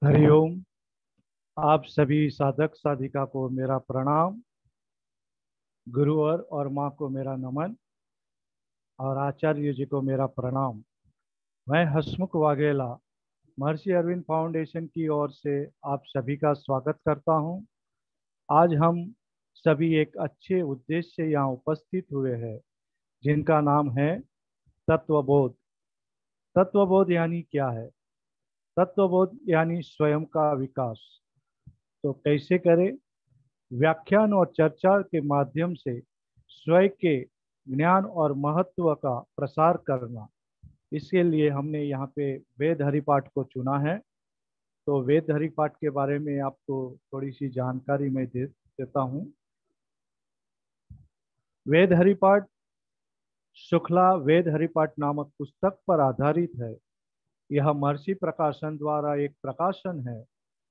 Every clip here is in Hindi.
हरिओम। आप सभी साधक साधिका को मेरा प्रणाम। गुरुवर और माँ को मेरा नमन और आचार्य जी को मेरा प्रणाम। मैं हसमुख वाघेला महर्षि अरविंद फाउंडेशन की ओर से आप सभी का स्वागत करता हूँ। आज हम सभी एक अच्छे उद्देश्य से यहाँ उपस्थित हुए हैं, जिनका नाम है तत्वबोध। तत्वबोध यानी क्या है? तत्वबोध यानी स्वयं का विकास। तो कैसे करें? व्याख्यान और चर्चा के माध्यम से स्वयं के ज्ञान और महत्व का प्रसार करना। इसके लिए हमने यहाँ पे वेद हरिपाठ को चुना है। तो वेद हरिपाठ के बारे में आपको थोड़ी सी जानकारी मैं दे देता हूँ। वेद हरिपाठ शुक्ला वेद हरिपाठ नामक पुस्तक पर आधारित है। यह महर्षि प्रकाशन द्वारा एक प्रकाशन है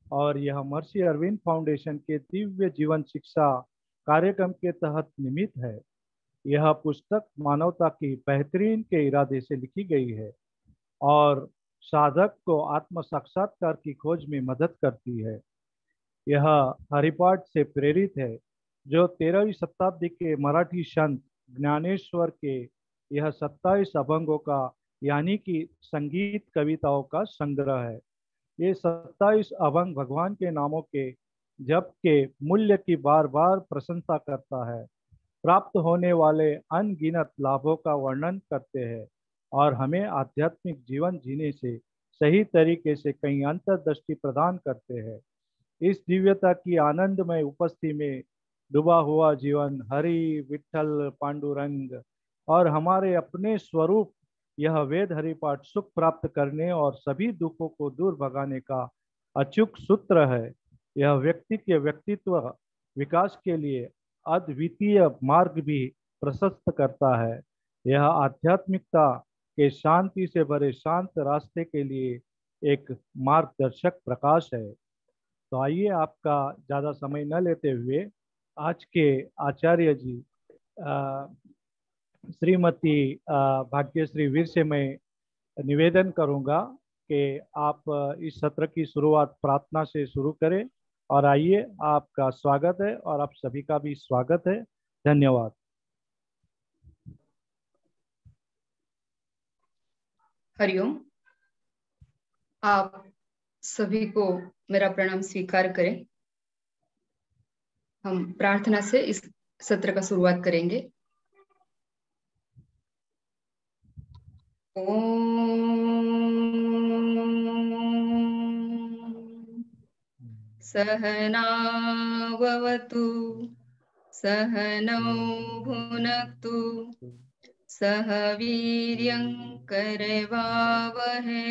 और यह महर्षि अरविंद फाउंडेशन के दिव्य जीवन शिक्षा कार्यक्रम के तहत निर्मित है। यह पुस्तक मानवता की बेहतरीन के इरादे से लिखी गई है और साधक को आत्म साक्षात्कार की खोज में मदद करती है। यह हरिपाठ से प्रेरित है, जो 13वीं शताब्दी के मराठी संत ज्ञानेश्वर के यह 27 अभंगों का यानी कि संगीत कविताओं का संग्रह है। ये 27 अभंग भगवान के नामों के जप के मूल्य की बार बार प्रशंसा करता है, प्राप्त होने वाले अनगिनत लाभों का वर्णन करते हैं और हमें आध्यात्मिक जीवन जीने से सही तरीके से कई अंतर्दृष्टि प्रदान करते हैं। इस दिव्यता की आनंदमय उपस्थिति में डूबा हुआ जीवन हरि विठल पांडुरंग और हमारे अपने स्वरूप, यह वेद हरिपाठ सुख प्राप्त करने और सभी दुखों को दूर भगाने का अचूक सूत्र है। यह व्यक्ति के व्यक्तित्व विकास के लिए अद्वितीय मार्ग भी प्रशस्त करता है। यह आध्यात्मिकता के शांति से भरे शांत रास्ते के लिए एक मार्गदर्शक प्रकाश है। तो आइए, आपका ज़्यादा समय न लेते हुए आज के आचार्य जी श्रीमती भाग्यश्री वीर से मैं निवेदन करूंगा कि आप इस सत्र की शुरुआत प्रार्थना से शुरू करें। और आइए, आपका स्वागत है और आप सभी का भी स्वागत है। धन्यवाद। हरिओम। आप सभी को मेरा प्रणाम स्वीकार करें। हम प्रार्थना से इस सत्र का शुरुआत करेंगे। सहनावतु सहनौ भुनक्तु सह वीर्यं करवावहै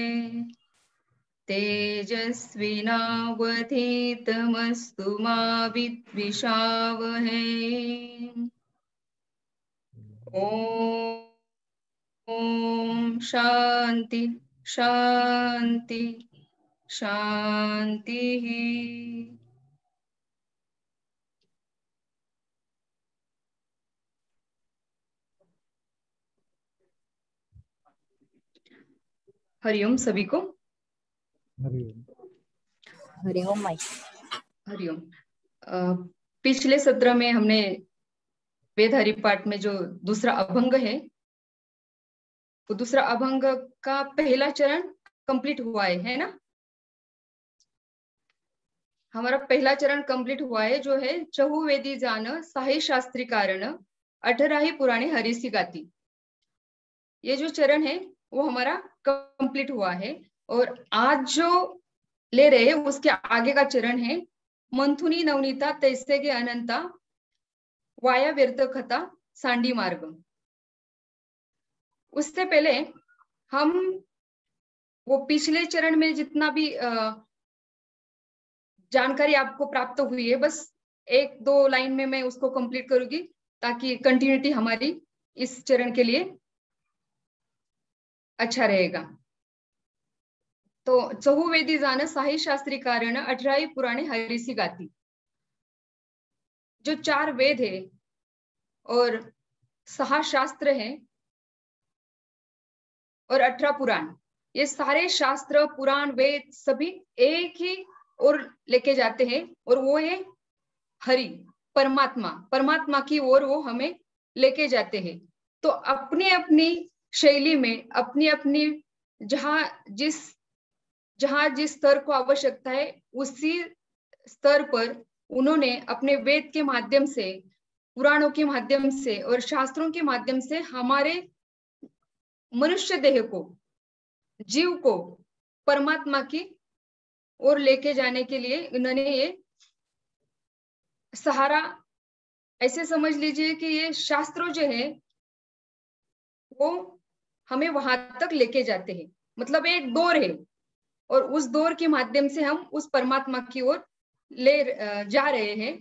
तेजस्विनावधीतमस्तु मा विद्विषावहै। ओम शांति शांति शांति। हरिओम सभी को। हरिओम। हरिओम माई। हरिओम। पिछले सत्र में हमने वेद हरिपाठ में जो दूसरा अभंग है, वो दूसरा अभंग का पहला चरण कंप्लीट हुआ है ना? हमारा पहला चरण कंप्लीट हुआ है, जो है चहुवेदी जान साहि शास्त्री कारण 18 पुराणे हरिसी गाती। ये जो चरण है वो हमारा कंप्लीट हुआ है। और आज जो ले रहे हैं उसके आगे का चरण है मंथुनी नवनीता तैसे के अनंता वाया व्यर्थ कथा सांडी मार्ग। उससे पहले हम वो पिछले चरण में जितना भी जानकारी आपको प्राप्त हुई है, बस 1-2 लाइन में मैं उसको कंप्लीट करूंगी ताकि कंटिन्यूटी हमारी इस चरण के लिए अच्छा रहेगा। तो चहुवेदी जान साहि शास्त्री कारण 18 पुराणे हरिसी गाती। जो 4 वेद है और 6 शास्त्र हैं और 18 पुराण, ये सारे शास्त्र, पुराण, वेद सभी एक ही ओर लेके जाते हैं, और वो है हरि, परमात्मा, परमात्मा की ओर वो हमें लेके जाते हैं। तो अपनी अपनी शैली में, अपनी अपनी जहां जिस स्तर को आवश्यकता है, उसी स्तर पर उन्होंने अपने वेद के माध्यम से, पुराणों के माध्यम से और शास्त्रों के माध्यम से हमारे मनुष्य देह को, जीव को परमात्मा की ओर लेके जाने के लिए उन्होंने ये सहारा, ऐसे समझ लीजिए कि ये शास्त्रों जो है वो हमें वहां तक लेके जाते हैं। मतलब एक डोर है, और उस डोर के माध्यम से हम उस परमात्मा की ओर ले जा रहे हैं।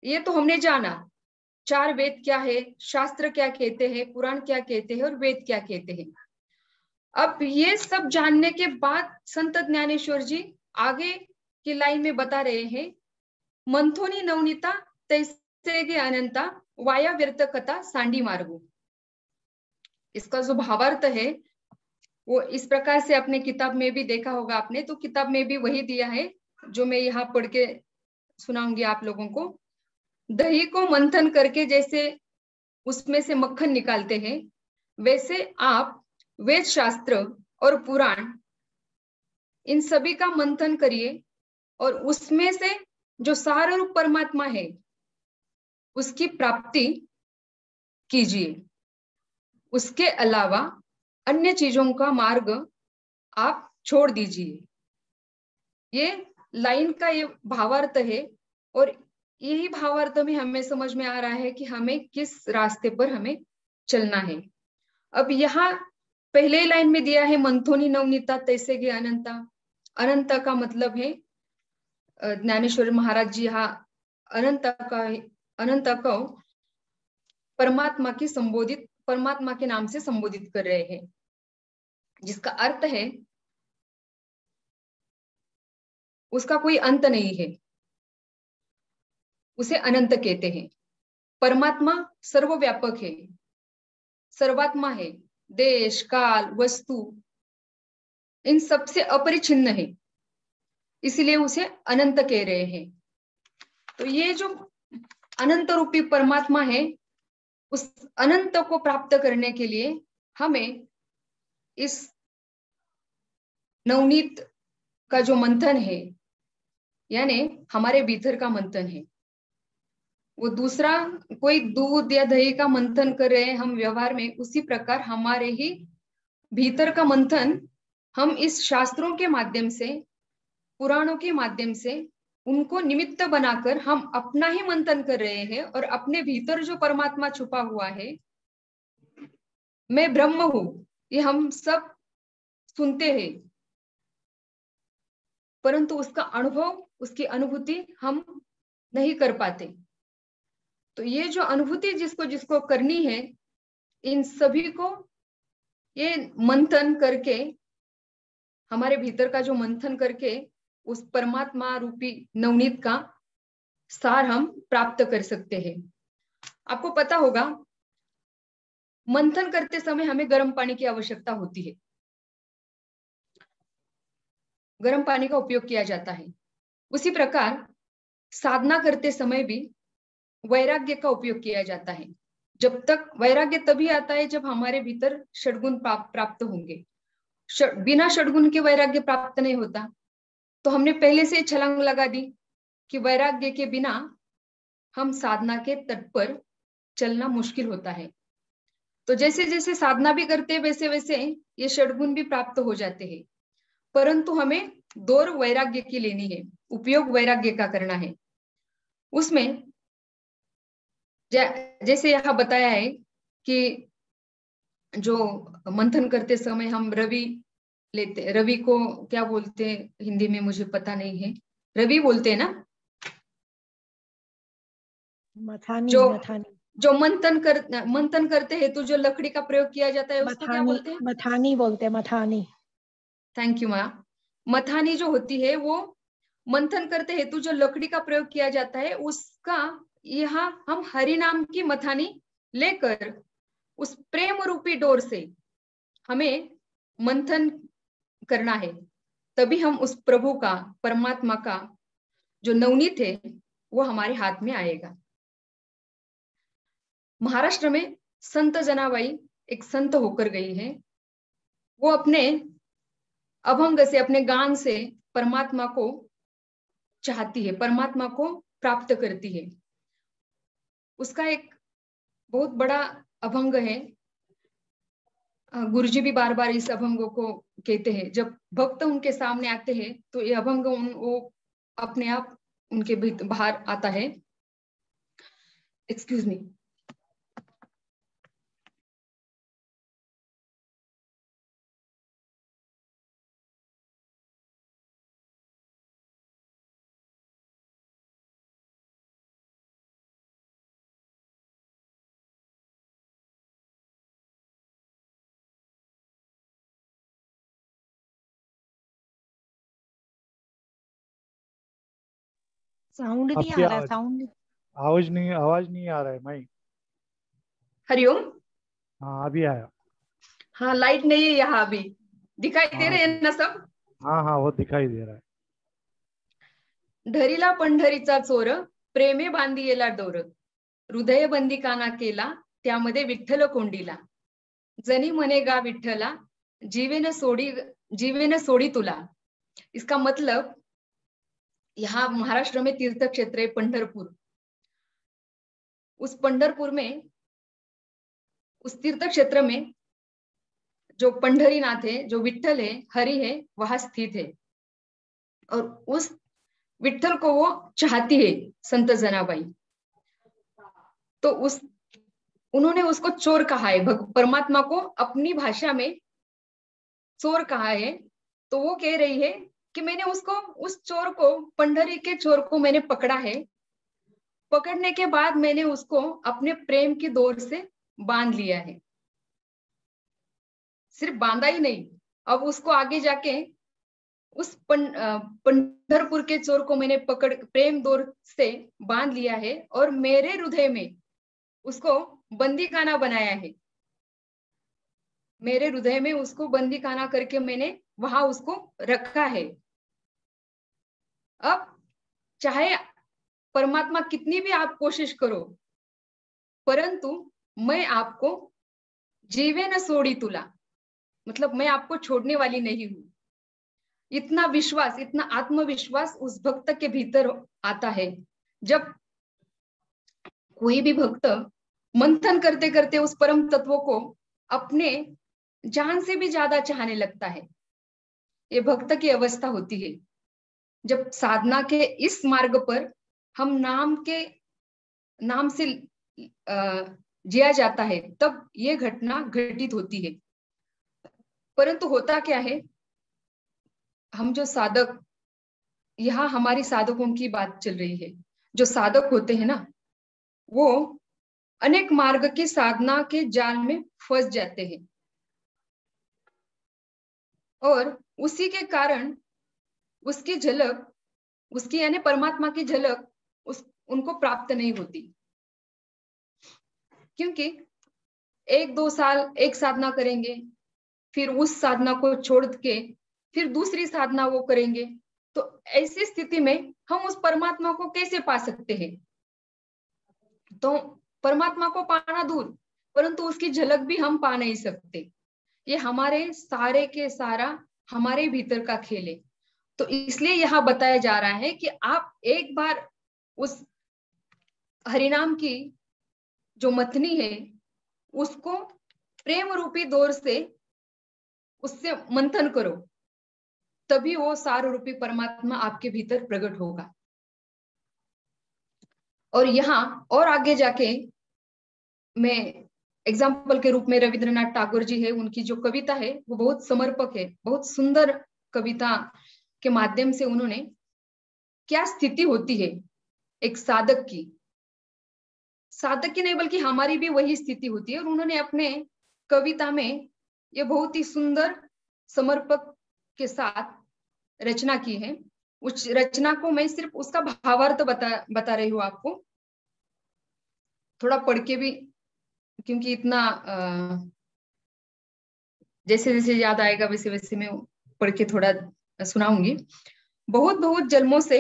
ये तो हमने जाना, चार वेद क्या है, शास्त्र क्या कहते हैं, पुराण क्या कहते हैं और वेद क्या कहते हैं। अब ये सब जानने के बाद संत ज्ञानेश्वर जी आगे की लाइन में बता रहे हैं, मंथोनी नवनीता तैसे गे अनंता वाया व्यर्थ कथा सांडी मार्गो। इसका जो भावार्थ है वो इस प्रकार से अपने किताब में भी देखा होगा आपने, तो किताब में भी वही दिया है जो मैं यहाँ पढ़ के सुनाऊंगी आप लोगों को। दही को मंथन करके जैसे उसमें से मक्खन निकालते हैं, वैसे आप वेद शास्त्र और पुराण इन सभी का मंथन करिए, और उसमें से जो सार रूप परमात्मा है उसकी प्राप्ति कीजिए। उसके अलावा अन्य चीजों का मार्ग आप छोड़ दीजिए। ये लाइन का ये भावार्थ है, और यही भावार्थ में हमें समझ में आ रहा है कि हमें किस रास्ते पर हमें चलना है। अब यहाँ पहले लाइन में दिया है मंथोनी नवनीता तैसे गे अनंता। अनंत का मतलब है, ज्ञानेश्वर महाराज जी यहाँ अनंत को परमात्मा की संबोधित, परमात्मा के नाम से संबोधित कर रहे हैं, जिसका अर्थ है उसका कोई अंत नहीं है, उसे अनंत कहते हैं। परमात्मा सर्वव्यापक है, सर्वात्मा है, देश काल वस्तु इन सबसे अपरिछिन्न है, इसलिए उसे अनंत कह रहे हैं। तो ये जो अनंत रूपी परमात्मा है, उस अनंत को प्राप्त करने के लिए हमें इस नवनीत का जो मंथन है, यानी हमारे भीतर का मंथन है, वो दूसरा कोई दूध या दही का मंथन कर रहे हैं हम व्यवहार में, उसी प्रकार हमारे ही भीतर का मंथन हम इस शास्त्रों के माध्यम से, पुराणों के माध्यम से उनको निमित्त बनाकर हम अपना ही मंथन कर रहे हैं, और अपने भीतर जो परमात्मा छुपा हुआ है, मैं ब्रह्म हूं, ये हम सब सुनते हैं, परंतु उसका अनुभव, उसकी अनुभूति हम नहीं कर पाते। तो ये जो अनुभूति जिसको जिसको करनी है, इन सभी को ये मंथन करके, हमारे भीतर का जो मंथन करके उस परमात्मा रूपी नवनीत का सार हम प्राप्त कर सकते हैं। आपको पता होगा मंथन करते समय हमें गर्म पानी की आवश्यकता होती है, गर्म पानी का उपयोग किया जाता है। उसी प्रकार साधना करते समय भी वैराग्य का उपयोग किया जाता है। जब तक वैराग्य तभी आता है जब हमारे भीतर षड्गुण प्राप्त होंगे। बिना षड्गुण के वैराग्य प्राप्त नहीं होता। तो हमने पहले से छलांग लगा दी कि वैराग्य के बिना हम साधना के तट पर चलना मुश्किल होता है। तो जैसे जैसे साधना भी करते हैं वैसे वैसे ये षड्गुण भी प्राप्त हो जाते हैं, परंतु हमें दौर वैराग्य की लेनी है, उपयोग वैराग्य का करना है। उसमें जैसे यहाँ बताया है कि जो मंथन करते समय हम रवि लेते, रवि को क्या बोलते हैं हिंदी में मुझे पता नहीं है, रवि बोलते हैं ना, मथानी, जो मंथन करते हैं तो जो लकड़ी का प्रयोग किया जाता है उसको क्या बोलते हैं? मथानी बोलते हैं, मथानी। थैंक यू माँ। मथानी जो होती है वो मंथन करते हेतु जो लकड़ी का प्रयोग किया जाता है, उसका यहाँ हम हरि नाम की मथानी लेकर उस प्रेम रूपी डोर से हमें मंथन करना है, तभी हम उस प्रभु का, परमात्मा का जो नवनीत है वो हमारे हाथ में आएगा। महाराष्ट्र में संत जनाबाई एक संत होकर गई है। वो अपने अभंग से, अपने गान से परमात्मा को चाहती है, परमात्मा को प्राप्त करती है। उसका एक बहुत बड़ा अभंग है। गुरुजी भी बार बार इस अभंग को कहते हैं। जब भक्त उनके सामने आते हैं तो ये अभंग वो अपने आप उनके बाहर आता है। Excuse me. साउंड नहीं आपकी आ रहा, साउंड। आवाज नहीं आ रहा है माई। हरिओम। हाँ अभी आया। हाँ, लाइट नहीं है यहाँ अभी। दिखाई दे हाँ रहे हैं ना सब? हाँ हाँ वो दिखाई दे रहा है। धरिला पंढरीचा चोर, प्रेमे बांधियेला डोर, हृदय बंदिकाना केला, त्यामध्ये विठ्ठल कोंडीला, जनी म्हणे गा विठ्ठला, जीवेन सोडी तुला। इसका मतलब, यहाँ महाराष्ट्र में तीर्थ क्षेत्र है पंढरपुर। उस पंढरपुर में, उस तीर्थ क्षेत्र में जो पंढरीनाथ है, जो विठ्ठल है, हरि है, वहां स्थित है। और उस विठ्ठल को वो चाहती है संत जनाबाई। तो उन्होंने उसको चोर कहा है, परमात्मा को अपनी भाषा में चोर कहा है। तो वो कह रही है कि मैंने उसको, उस चोर को, पंढरी के चोर को मैंने पकड़ा है। पकड़ने के बाद मैंने उसको अपने प्रेम की डोर से बांध लिया है। सिर्फ बांधा ही नहीं, अब उसको आगे जाके उस पंढरपुर के चोर को मैंने पकड़ प्रेम डोर से बांध लिया है और मेरे हृदय में उसको बंदी खाना बनाया है। मेरे हृदय में उसको बंदी खाना करके मैंने वहां उसको रखा है। अब चाहे परमात्मा कितनी भी आप कोशिश करो, परंतु मैं आपको जीवे न सोड़ी तुला, मतलब मैं आपको छोड़ने वाली नहीं हूं। इतना विश्वास, इतना आत्मविश्वास उस भक्त के भीतर आता है। जब कोई भी भक्त मंथन करते करते उस परम तत्व को अपने जान से भी ज्यादा चाहने लगता है, ये भक्त की अवस्था होती है। जब साधना के इस मार्ग पर हम नाम से जिया जाता है, तब ये घटना घटित होती है। परंतु होता क्या है, हम जो साधक, यहाँ हमारी साधकों की बात चल रही है, जो साधक होते हैं ना, वो अनेक मार्ग की साधना के जाल में फंस जाते हैं और उसी के कारण उसकी झलक, उसकी यानी परमात्मा की झलक उनको प्राप्त नहीं होती। क्योंकि 1-2 साल एक साधना करेंगे, फिर उस साधना को छोड़ के फिर दूसरी साधना वो करेंगे, तो ऐसी स्थिति में हम उस परमात्मा को कैसे पा सकते हैं? तो परमात्मा को पाना दूर, परंतु उसकी झलक भी हम पा नहीं सकते। ये हमारे सारे के सारा हमारे भीतर का खेल है। तो इसलिए यहाँ बताया जा रहा है कि आप एक बार उस हरिनाम की जो मथनी है, उसको प्रेम रूपी डोर से उससे मंथन करो, तभी वो सार रूपी परमात्मा आपके भीतर प्रकट होगा। और यहाँ और आगे जाके मैं एग्जाम्पल के रूप में रविंद्रनाथ टैगोर जी है, उनकी जो कविता है वो बहुत समर्पक है। बहुत सुंदर कविता के माध्यम से उन्होंने क्या स्थिति होती है एक साधक की नहीं बल्कि हमारी भी वही स्थिति होती है। और उन्होंने अपने कविता में ये बहुत ही सुंदर समर्पक के साथ रचना की है। उस रचना को मैं सिर्फ उसका भावार्थ बता रही हूँ आपको, थोड़ा पढ़ के भी, क्योंकि इतना जैसे जैसे याद आएगा वैसे वैसे मैं पढ़ के थोड़ा सुनाऊंगी। बहुत बहुत जन्मों से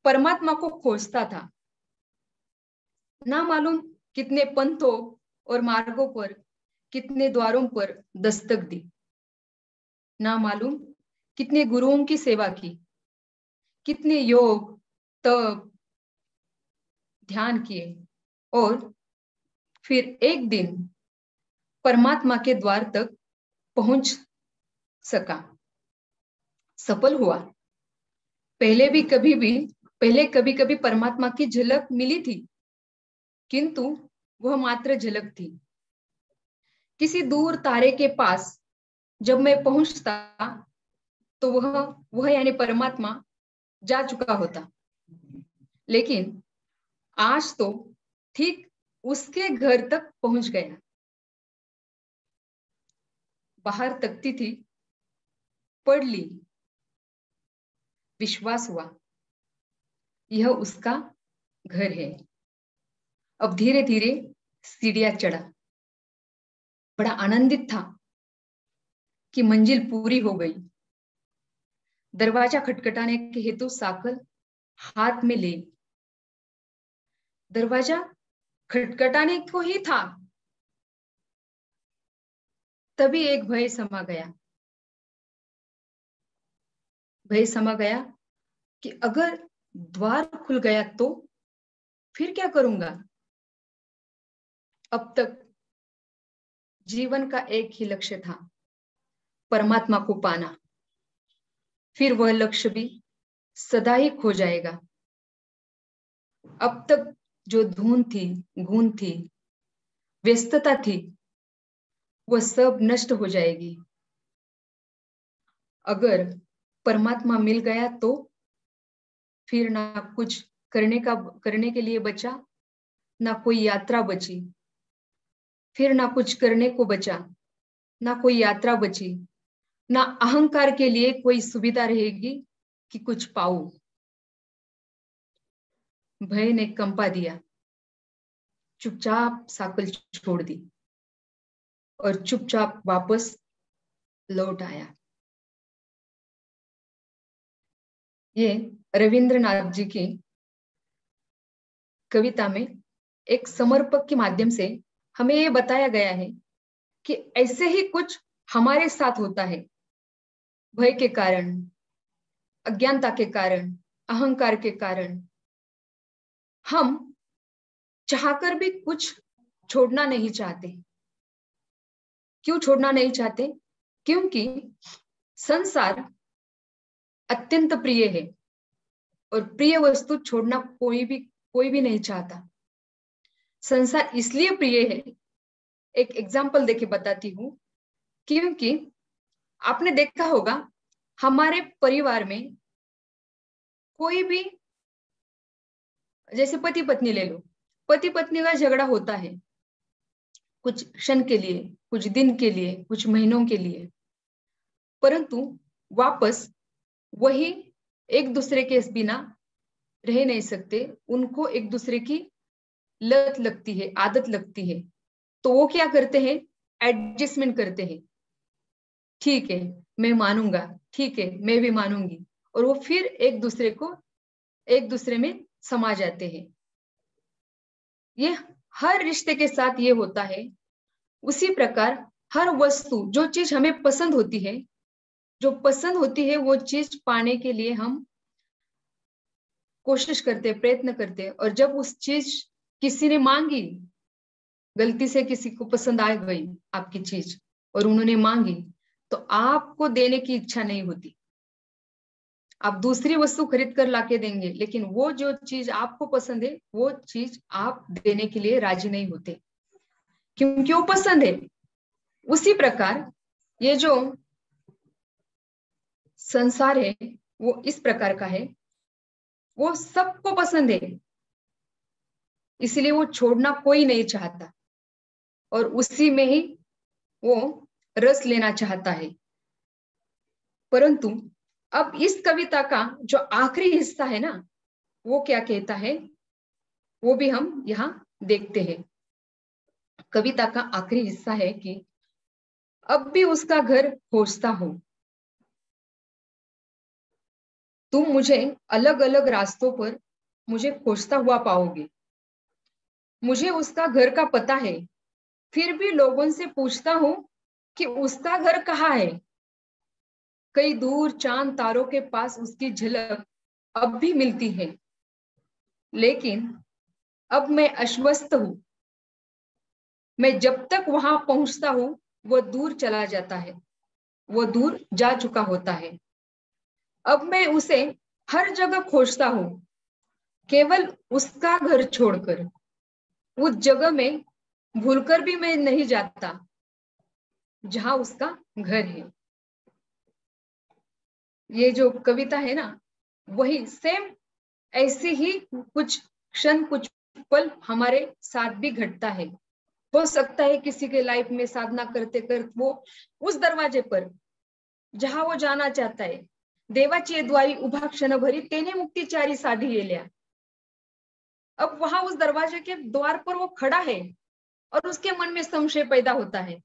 परमात्मा को खोजता था, ना मालूम कितने पंथों और मार्गों पर, कितने द्वारों पर दस्तक दी, ना मालूम कितने गुरुओं की सेवा की, कितने योग तप ध्यान किए, और फिर एक दिन परमात्मा के द्वार तक पहुंच सका, सफल हुआ। पहले कभी कभी परमात्मा की झलक मिली थी, किंतु वह मात्र झलक थी। किसी दूर तारे के पास जब मैं पहुंचता तो वह यानी परमात्मा जा चुका होता। लेकिन आज तो ठीक उसके घर तक पहुंच गया। बाहर तकती थी, पढ़ ली, विश्वास हुआ यह उसका घर है। अब धीरे धीरे सीढ़ियां चढ़ा, बड़ा आनंदित था कि मंजिल पूरी हो गई। दरवाजा खटखटाने के हेतु साकल हाथ में ले, दरवाजा खटखटाने को ही था, तभी एक भय समा गया। भय समा गया कि अगर द्वार खुल गया तो फिर क्या करूंगा। अब तक जीवन का एक ही लक्ष्य था, परमात्मा को पाना। फिर वह लक्ष्य भी सदा ही खो जाएगा। अब तक जो धुन थी, गुण थी, व्यस्तता थी, वह सब नष्ट हो जाएगी। अगर परमात्मा मिल गया तो फिर ना कुछ करने के लिए बचा, ना कोई यात्रा बची। फिर ना कुछ करने को बचा, ना कोई यात्रा बची, ना अहंकार के लिए कोई सुविधा रहेगी कि कुछ पाऊं। भय ने कंपा दिया, चुपचाप साकल छोड़ दी और चुपचाप वापस लौट आया। ये रविंद्रनाथ जी की कविता में एक समर्पक के माध्यम से हमें ये बताया गया है कि ऐसे ही कुछ हमारे साथ होता है। भय के कारण, अज्ञानता के कारण, अहंकार के कारण हम चाहकर भी कुछ छोड़ना नहीं चाहते। क्यों छोड़ना नहीं चाहते? क्योंकि संसार अत्यंत प्रिय है और प्रिय वस्तु छोड़ना कोई भी नहीं चाहता। संसार इसलिए प्रिय है, एक एग्जाम्पल देके बताती हूँ। क्योंकि आपने देखा होगा हमारे परिवार में कोई भी, जैसे पति पत्नी ले लो, पति पत्नी का झगड़ा होता है कुछ क्षण के लिए, कुछ दिन के लिए, कुछ महीनों के लिए, परंतु वापस वही एक दूसरे के बिना रह नहीं सकते। उनको एक दूसरे की लत लगती है, आदत लगती है, तो वो क्या करते हैं? एडजस्टमेंट करते हैं। ठीक है मैं मानूंगा, ठीक है मैं भी मानूंगी, और वो फिर एक दूसरे में समा जाते हैं। ये हर रिश्ते के साथ ये होता है। उसी प्रकार हर वस्तु, जो चीज हमें पसंद होती है, वो चीज पाने के लिए हम कोशिश करते, प्रयत्न करते, और जब उस चीज किसी ने मांगी, गलती से किसी को पसंद आ गई आपकी चीज और उन्होंने मांगी, तो आपको देने की इच्छा नहीं होती। आप दूसरी वस्तु खरीद कर लाके देंगे, लेकिन वो जो चीज आपको पसंद है वो चीज आप देने के लिए राजी नहीं होते, क्योंकि वो पसंद है। उसी प्रकार ये जो संसार है वो इस प्रकार का है, वो सबको पसंद है, इसलिए वो छोड़ना कोई नहीं चाहता और उसी में ही वो रस लेना चाहता है। परंतु अब इस कविता का जो आखिरी हिस्सा है ना, वो क्या कहता है वो भी हम यहाँ देखते हैं। कविता का आखिरी हिस्सा है कि अब भी उसका घर खोजता हो। तुम मुझे अलग अलग रास्तों पर मुझे खोजता हुआ पाओगे। मुझे उसका घर का पता है, फिर भी लोगों से पूछता हूं कि उसका घर कहाँ है। कई दूर चांद तारों के पास उसकी झलक अब भी मिलती है, लेकिन अब मैं आश्वस्त हूं। मैं जब तक वहां पहुंचता हूं वो दूर चला जाता है, वो दूर जा चुका होता है। अब मैं उसे हर जगह खोजता हूं, केवल उसका घर छोड़कर। उस जगह में भूलकर भी मैं नहीं जाता जहां उसका घर है। ये जो कविता है ना, वही सेम ऐसे ही कुछ क्षण कुछ पल हमारे साथ भी घटता है। हो सकता है किसी के लाइफ में साधना करते करते वो उस दरवाजे पर जहां वो जाना चाहता है, देवाची द्वारी उभा क्षण भरी तेने मुक्तिचारी साधी येल्या। अब वहां उस दरवाजे के द्वार पर वो खड़ा है और उसके मन में संशय पैदा होता है,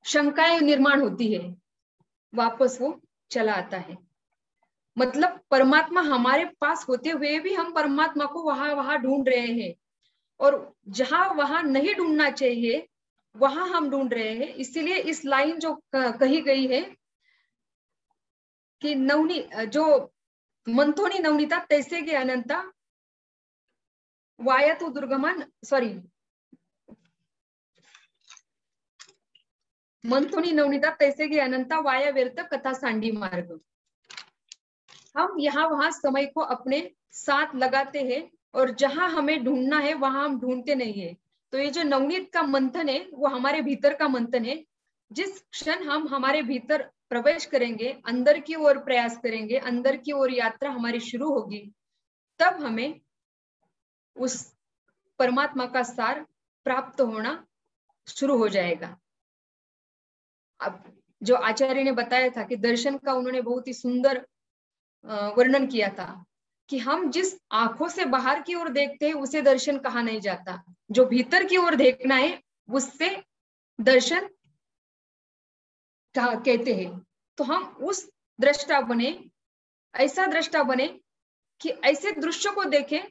शंकाएं निर्माण होती है, वापस वो चला आता है। मतलब परमात्मा हमारे पास होते हुए भी हम परमात्मा को वहां वहां ढूंढ रहे हैं, और जहां वहां नहीं ढूंढना चाहिए वहां हम ढूंढ रहे हैं। इसीलिए इस लाइन जो कही गई है कि नवनी जो मंथोनी नवनीता तैसे के अनंता वाया तो दुर्गमान, सॉरी, मंथोनी नवनीता तैसे के अनंता वाया व्यर्थ कथा सांडी मार्ग। हम यहाँ वहां समय को अपने साथ लगाते हैं और जहां हमें ढूंढना है वहां हम ढूंढते नहीं है। तो ये जो नवनीत का मंथन है वो हमारे भीतर का मंथन है। जिस क्षण हम हमारे भीतर प्रवेश करेंगे, अंदर की ओर प्रयास करेंगे, अंदर की ओर यात्रा हमारी शुरू होगी, तब हमें उस परमात्मा का सार प्राप्त होना शुरू हो जाएगा। अब जो आचार्य ने बताया था कि दर्शन का उन्होंने बहुत ही सुंदर वर्णन किया था कि हम जिस आंखों से बाहर की ओर देखते हैं उसे दर्शन कहा नहीं जाता, जो भीतर की ओर देखना है उससे दर्शन कहते हैं। तो हम उस दृष्टा बने, ऐसा दृष्टा बने कि ऐसे दृश्य को देखें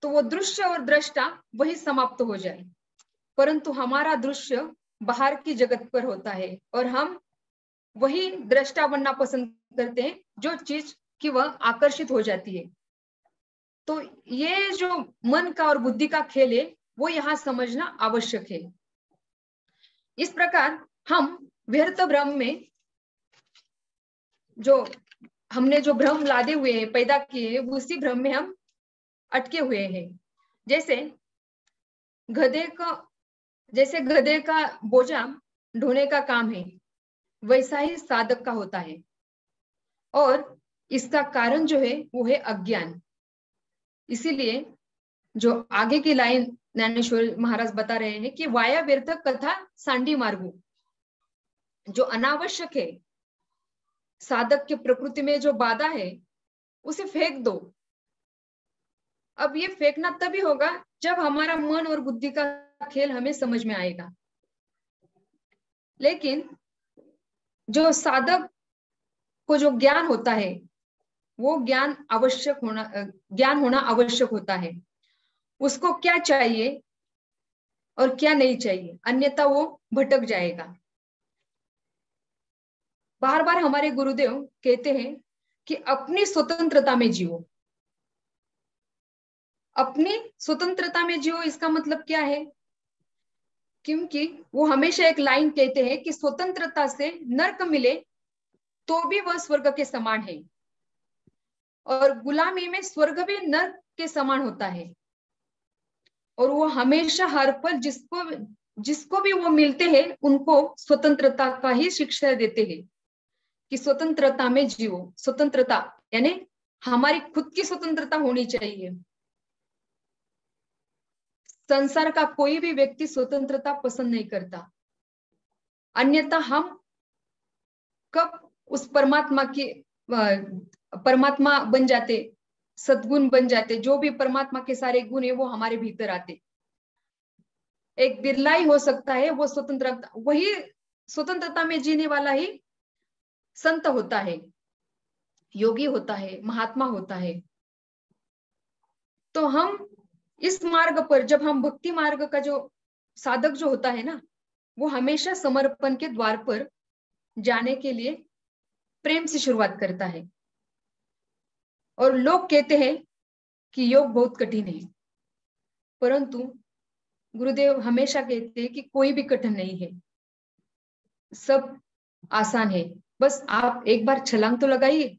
तो वो दृश्य और दृष्टा वही समाप्त हो जाए, परंतु हमारा दृश्य बाहर की जगत पर होता है और हम वही दृष्टा बनना पसंद करते हैं जो चीज कि वह आकर्षित हो जाती है। तो ये जो मन का और बुद्धि का खेल है वो यहाँ समझना आवश्यक है। इस प्रकार हम व्यर्थ भ्रम में जो हमने जो भ्रम लादे हुए हैं, पैदा किए हैं, उसी भ्रम में हम अटके हुए हैं। जैसे गधे का बोझा ढोने का काम है, वैसा ही साधक का होता है। और इसका कारण जो है वो है अज्ञान। इसीलिए जो आगे की लाइन ज्ञानेश्वर महाराज बता रहे हैं कि वाया व्यर्थ कथा सांडी मार्गो, जो अनावश्यक है, साधक की प्रकृति में जो बाधा है उसे फेंक दो। अब ये फेंकना तभी होगा जब हमारा मन और बुद्धि का खेल हमें समझ में आएगा। लेकिन जो साधक को जो ज्ञान होता है वो ज्ञान होना आवश्यक होता है। उसको क्या चाहिए और क्या नहीं चाहिए, अन्यथा वो भटक जाएगा। बार बार हमारे गुरुदेव कहते हैं कि अपनी स्वतंत्रता में जियो, अपनी स्वतंत्रता में जियो। इसका मतलब क्या है? क्योंकि वो हमेशा एक लाइन कहते हैं कि स्वतंत्रता से नर्क मिले तो भी वह स्वर्ग के समान है, और गुलामी में स्वर्ग भी नर्क के समान होता है। और वो हमेशा हर पल जिसको भी वो मिलते हैं उनको स्वतंत्रता का ही शिक्षा देते हैं कि स्वतंत्रता में जियो। स्वतंत्रता यानी हमारी खुद की स्वतंत्रता होनी चाहिए। संसार का कोई भी व्यक्ति स्वतंत्रता पसंद नहीं करता, अन्यथा हम कब उस परमात्मा बन जाते, सद्गुण बन जाते। जो भी परमात्मा के सारे गुण है वो हमारे भीतर आते। एक बिरला ही हो सकता है वो स्वतंत्रता, वही स्वतंत्रता में जीने वाला ही संत होता है, योगी होता है, महात्मा होता है। तो हम इस मार्ग पर, जब हम भक्ति मार्ग का जो साधक जो होता है ना, वो हमेशा समर्पण के द्वार पर जाने के लिए प्रेम से शुरुआत करता है। और लोग कहते हैं कि योग बहुत कठिन है, परंतु गुरुदेव हमेशा कहते हैं कि कोई भी कठिन नहीं है, सब आसान है, बस आप एक बार छलांग तो लगाइए।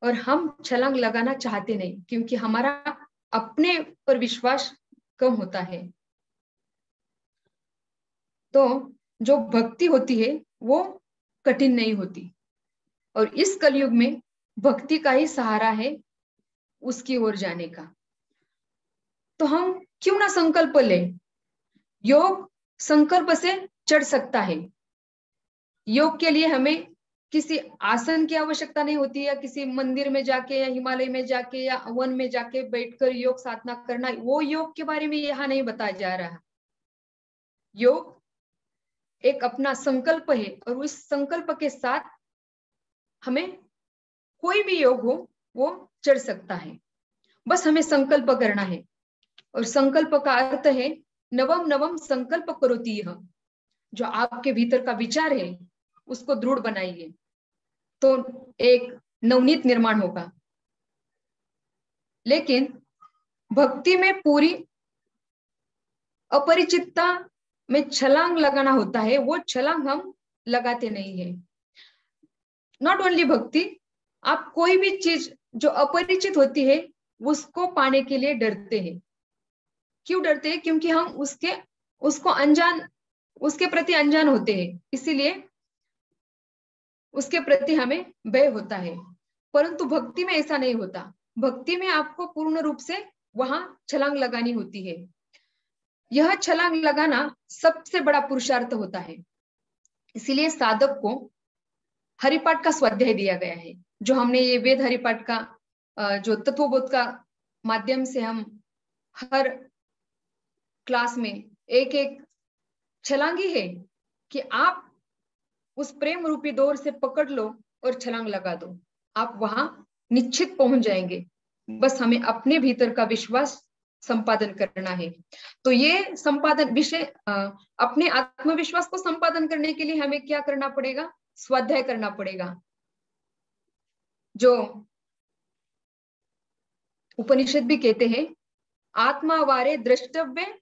और हम छलांग लगाना चाहते नहीं, क्योंकि हमारा अपने पर विश्वास कम होता है। तो जो भक्ति होती है वो कठिन नहीं होती, और इस कलयुग में भक्ति का ही सहारा है उसकी ओर जाने का। तो हम क्यों ना संकल्प लें। योग संकल्प से चढ़ सकता है। योग के लिए हमें किसी आसन की आवश्यकता नहीं होती, या किसी मंदिर में जाके या हिमालय में जाके या वन में जाके बैठकर योग साधना करना, वो योग के बारे में यहाँ नहीं बताया जा रहा। योग एक अपना संकल्प है, और उस संकल्प के साथ हमें कोई भी योग हो वो चढ़ सकता है। बस हमें संकल्प करना है, और संकल्प का अर्थ है नवम नवम संकल्प करोति। यह जो आपके भीतर का विचार है उसको दृढ़ बनाइए, तो एक नवनीत निर्माण होगा। लेकिन भक्ति में पूरी अपरिचितता में छलांग लगाना होता है, वो छलांग हम लगाते नहीं है। नॉट ओनली भक्ति, आप कोई भी चीज जो अपरिचित होती है उसको पाने के लिए डरते हैं। क्यों डरते हैं? क्योंकि हम उसके प्रति अनजान होते हैं, इसीलिए उसके प्रति हमें भय होता है। परंतु भक्ति में ऐसा नहीं होता। भक्ति में आपको पूर्ण रूप से वहां छलांग लगानी होती है। यह छलांग लगाना सबसे बड़ा पुरुषार्थ होता है। इसीलिए साधक को हरिपाठ का स्वाध्याय दिया गया है, जो हमने ये वेद हरिपाठ का जो तत्वबोध का माध्यम से हम हर क्लास में एक एक छलांगी है कि आप उस प्रेम रूपी डोर से पकड़ लो और छलांग लगा दो, आप वहां निश्चित पहुंच जाएंगे। बस हमें अपने भीतर का विश्वास संपादन करना है। तो ये संपादन विषय अपने आत्मविश्वास को संपादन करने के लिए हमें क्या करना पड़ेगा? स्वाध्याय करना पड़ेगा। जो उपनिषद भी कहते हैं, आत्मा वारे द्रष्टव्य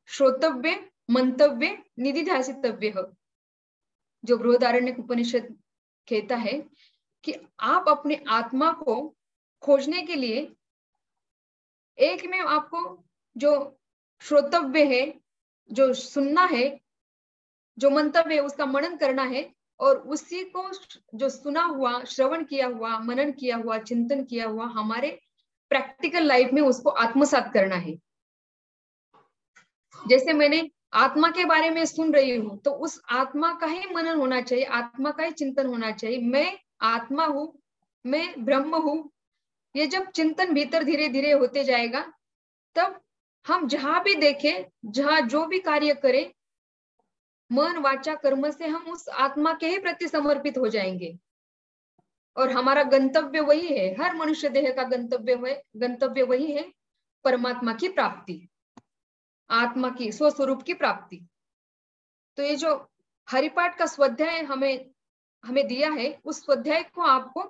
श्रोतव्य मंतव्य निधिध्यासितव्य। जो बृहदारण्यक उपनिषद कहता है कि आप अपने आत्मा को खोजने के लिए एक में आपको जो श्रोतव्य है, जो सुनना है, जो मंतव्य है उसका मनन करना है, और उसी को जो सुना हुआ, श्रवण किया हुआ, मनन किया हुआ, चिंतन किया हुआ हमारे प्रैक्टिकल लाइफ में उसको आत्मसात करना है। जैसे मैंने आत्मा के बारे में सुन रही हूं, तो उस आत्मा का ही मनन होना चाहिए, आत्मा का ही चिंतन होना चाहिए। मैं आत्मा हूं, मैं ब्रह्म हूं। ये जब चिंतन भीतर धीरे धीरे होते जाएगा, तब हम जहां भी देखें, जहां जो भी कार्य करें, मन वाचा कर्म से हम उस आत्मा के ही प्रति समर्पित हो जाएंगे। और हमारा गंतव्य वही है, हर मनुष्य देह का गंतव्य वही है, परमात्मा की प्राप्ति, आत्मा की स्वस्वरूप की प्राप्ति। तो ये जो हरिपाठ का स्वाध्याय हमें दिया है, उस स्वाध्याय को आपको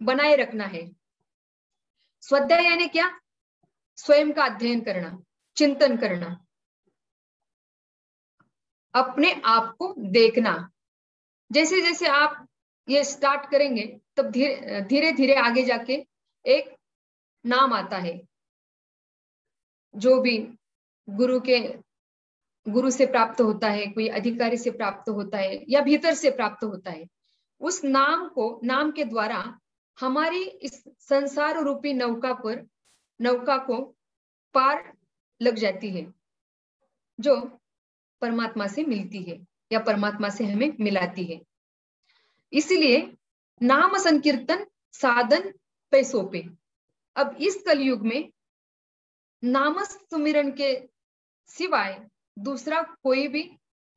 बनाए रखना है। स्वाध्याय यानी क्या? स्वयं का अध्ययन करना, चिंतन करना, अपने आप को देखना। जैसे जैसे आप ये स्टार्ट करेंगे, तब धीरे धीरे आगे जाके एक नाम आता है, जो भी गुरु से प्राप्त होता है, कोई अधिकारी से प्राप्त होता है, या भीतर से प्राप्त होता है। उस नाम के द्वारा हमारी इस संसार रूपी नौका को पार लग जाती है, जो परमात्मा से मिलती है या परमात्मा से हमें मिलाती है। इसलिए नाम संकीर्तन साधन पैसों पे। अब इस कलयुग में नाम सुमिरन के सिवाय दूसरा कोई भी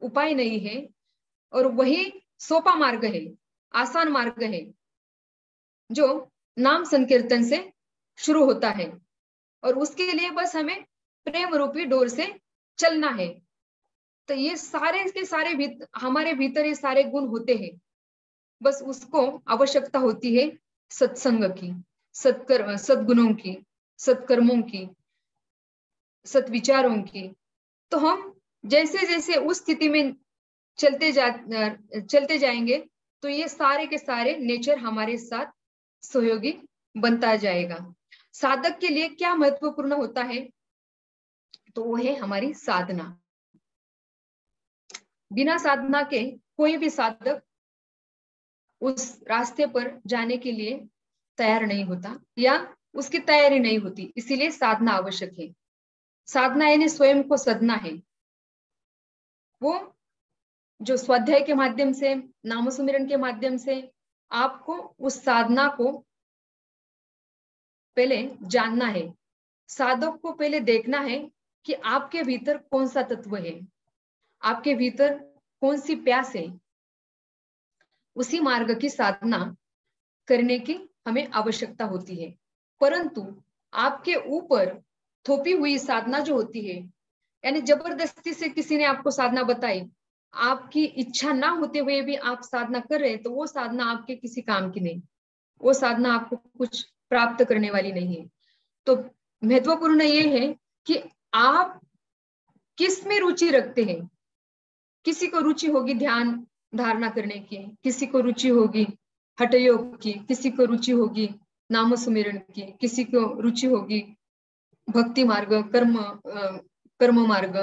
उपाय नहीं है, और वही सोपा मार्ग है, आसान मार्ग है, जो नाम संकीर्तन से शुरू होता है। और उसके लिए बस हमें प्रेम रूपी डोर से चलना है। तो ये सारे के सारे हमारे भीतर ये सारे गुण होते हैं, बस उसको आवश्यकता होती है सत्संग की, सद्गुणों की, सत्कर्मों की, सत्विचारों की। तो हम जैसे जैसे उस स्थिति में चलते जाएंगे, तो ये सारे के सारे नेचर हमारे साथ सहयोगी बनता जाएगा। साधक के लिए क्या महत्वपूर्ण होता है, तो वो है हमारी साधना। बिना साधना के कोई भी साधक उस रास्ते पर जाने के लिए तैयार नहीं होता, या उसकी तैयारी नहीं होती। इसीलिए साधना आवश्यक है। साधना यानी स्वयं को सधना है। वो जो स्वाध्याय के माध्यम से, नाम सुमिरन के माध्यम से आपको उस साधना को पहले जानना है। साधक को पहले देखना है कि आपके भीतर कौन सा तत्व है, आपके भीतर कौन सी प्यास है। उसी मार्ग की साधना करने की हमें आवश्यकता होती है। परंतु आपके ऊपर थोपी हुई साधना जो होती है, यानी जबरदस्ती से किसी ने आपको साधना बताई, आपकी इच्छा ना होते हुए भी आप साधना कर रहे हैं, तो वो साधना आपके किसी काम की नहीं, वो साधना आपको कुछ प्राप्त करने वाली नहीं है। तो महत्वपूर्ण ये है कि आप किस में रुचि रखते हैं। किसी को रुचि होगी ध्यान धारणा करने की, किसी को रुचि होगी हठयोग की, किसी को रुचि होगी नाम सुमिरन की, किसी को रुचि होगी भक्ति मार्ग, कर्म मार्ग,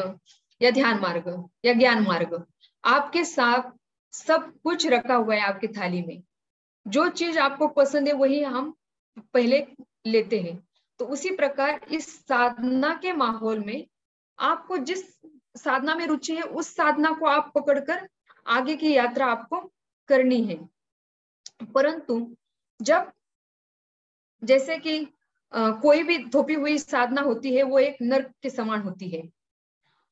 या ध्यान मार्ग, या ज्ञान मार्ग। आपके साथ सब कुछ रखा हुआ है आपकी थाली में। जो चीज आपको पसंद है वही हम पहले लेते हैं। तो उसी प्रकार इस साधना के माहौल में आपको जिस साधना में रुचि है, उस साधना को आप पकड़कर आगे की यात्रा आपको करनी है। परंतु जब जैसे कि कोई भी थोपी हुई साधना होती है, वो एक नर्क के समान होती है,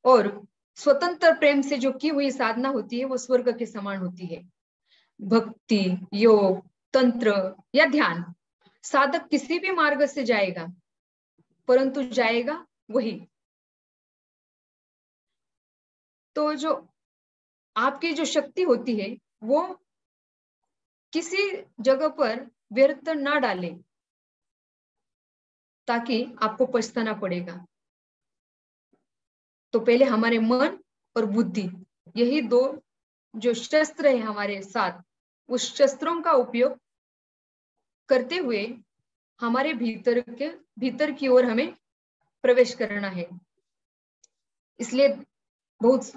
और स्वतंत्र प्रेम से जो की हुई साधना होती है वो स्वर्ग के समान होती है। भक्ति, योग, तंत्र या ध्यान, साधक किसी भी मार्ग से जाएगा, परंतु जाएगा वही। तो जो आपकी जो शक्ति होती है वो किसी जगह पर व्यर्थ ना डाले, ताकि आपको पछताना पड़ेगा। तो पहले हमारे मन और बुद्धि, यही दो जो शस्त्र है हमारे साथ, उस शस्त्रों का उपयोग करते हुए हमारे भीतर की ओर हमें प्रवेश करना है। इसलिए बहुत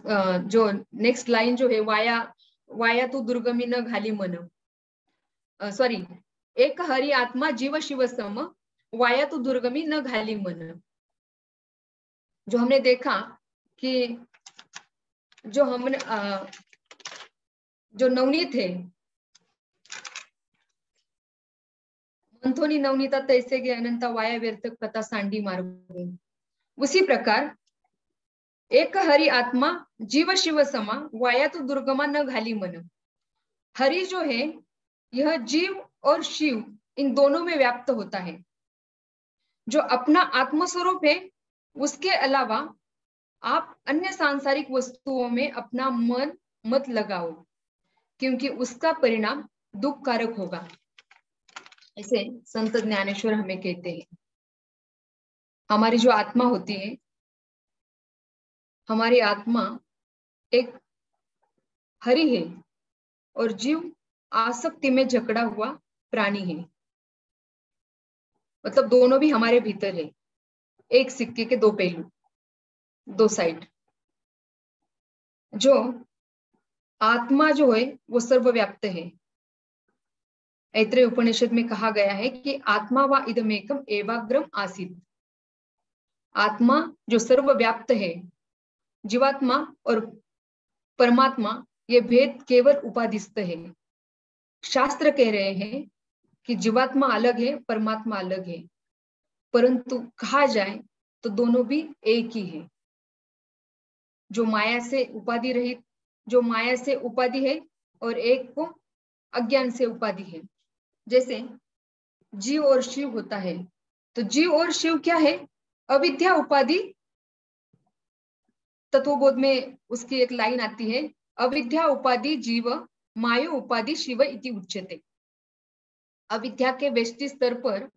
जो नेक्स्ट लाइन जो है, वाया तू दुर्गमी न घाली मन, सॉरी, एक हरि आत्मा जीव शिव सम, वाया तू दुर्गमी न घाली मन। जो हमने देखा कि जो हमने जो नवनीत है, मंथोनी नवनीता तैसे गे अनंता वाया व्यर्थ कथा सांडी मार्ग। उसी प्रकार एक हरि आत्मा जीव शिव समा, वाया तो दुर्गमा न घाली मन। हरि जो है यह जीव और शिव इन दोनों में व्याप्त होता है। जो अपना आत्मस्वरूप है, उसके अलावा आप अन्य सांसारिक वस्तुओं में अपना मन मत लगाओ, क्योंकि उसका परिणाम दुखकारक होगा। ऐसे संत ज्ञानेश्वर हमें कहते हैं। हमारी जो आत्मा होती है, हमारी आत्मा एक हरि है और जीव आसक्ति में जकड़ा हुआ प्राणी है। मतलब दोनों भी हमारे भीतर है, एक सिक्के के दो पहलू, दो साइड। जो आत्मा जो है वो सर्वव्याप्त है। ऐत्रेय उपनिषद में कहा गया है कि आत्मा व इदमेकम एवाग्रम आसीत। आत्मा जो सर्वव्याप्त है, जीवात्मा और परमात्मा, ये भेद केवल उपाधिस्थ है। शास्त्र कह रहे हैं कि जीवात्मा अलग है, परमात्मा अलग है, परंतु कहा जाए तो दोनों भी एक ही है। जो माया से उपाधि रहित, जो माया से उपाधि है, और एक को अज्ञान से उपाधि है। जैसे जीव और शिव होता है, तो जीव और शिव क्या है? अविद्या उपाधि। तत्वबोध में उसकी एक लाइन आती है, अविद्या उपाधि जीव मायो उपाधि शिव इति उच्यते। अविद्या के व्यष्टि स्तर पर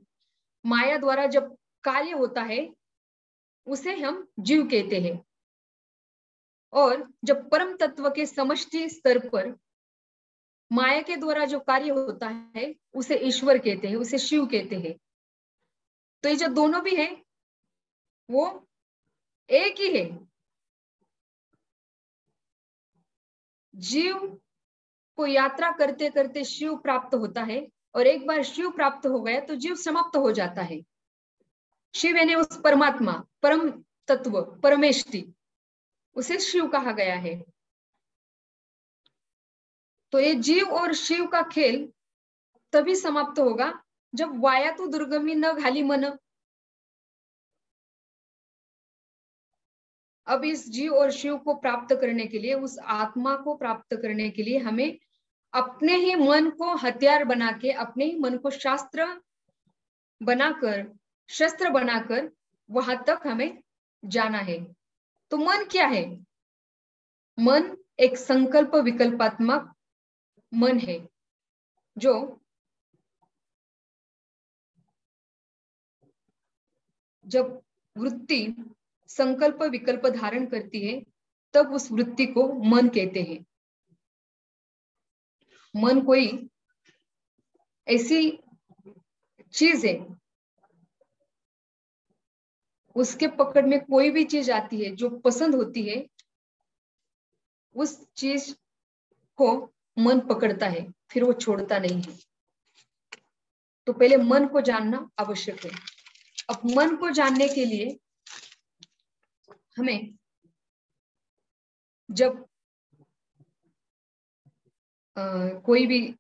माया द्वारा जब कार्य होता है उसे हम जीव कहते हैं, और जब परम तत्व के समष्टि स्तर पर माया के द्वारा जो कार्य होता है उसे ईश्वर कहते हैं, उसे शिव कहते हैं। तो ये जो दोनों भी है वो एक ही है। जीव को यात्रा करते करते शिव प्राप्त होता है, और एक बार शिव प्राप्त हो गया तो जीव समाप्त हो जाता है। शिव यानी उस परमात्मा, परम तत्व, परमेष्टि, उसे शिव कहा गया है। तो ये जीव और शिव का खेल तभी समाप्त होगा जब वाया तो दुर्गमी न घाली मन। अब इस जीव और शिव को प्राप्त करने के लिए, उस आत्मा को प्राप्त करने के लिए हमें अपने ही मन को हथियार बना के, अपने ही मन को शास्त्र बनाकर, शस्त्र बनाकर वहां तक हमें जाना है। तो मन क्या है? मन एक संकल्प विकल्पात्मक मन है, जो जब वृत्ति संकल्प विकल्प धारण करती है तब उस वृत्ति को मन कहते हैं। मन कोई ऐसी चीज है, उसके पकड़ में कोई भी चीज आती है जो पसंद होती है, उस चीज को मन पकड़ता है, फिर वो छोड़ता नहीं है। तो पहले मन को जानना आवश्यक है। अब मन को जानने के लिए हमें जब कोई भी,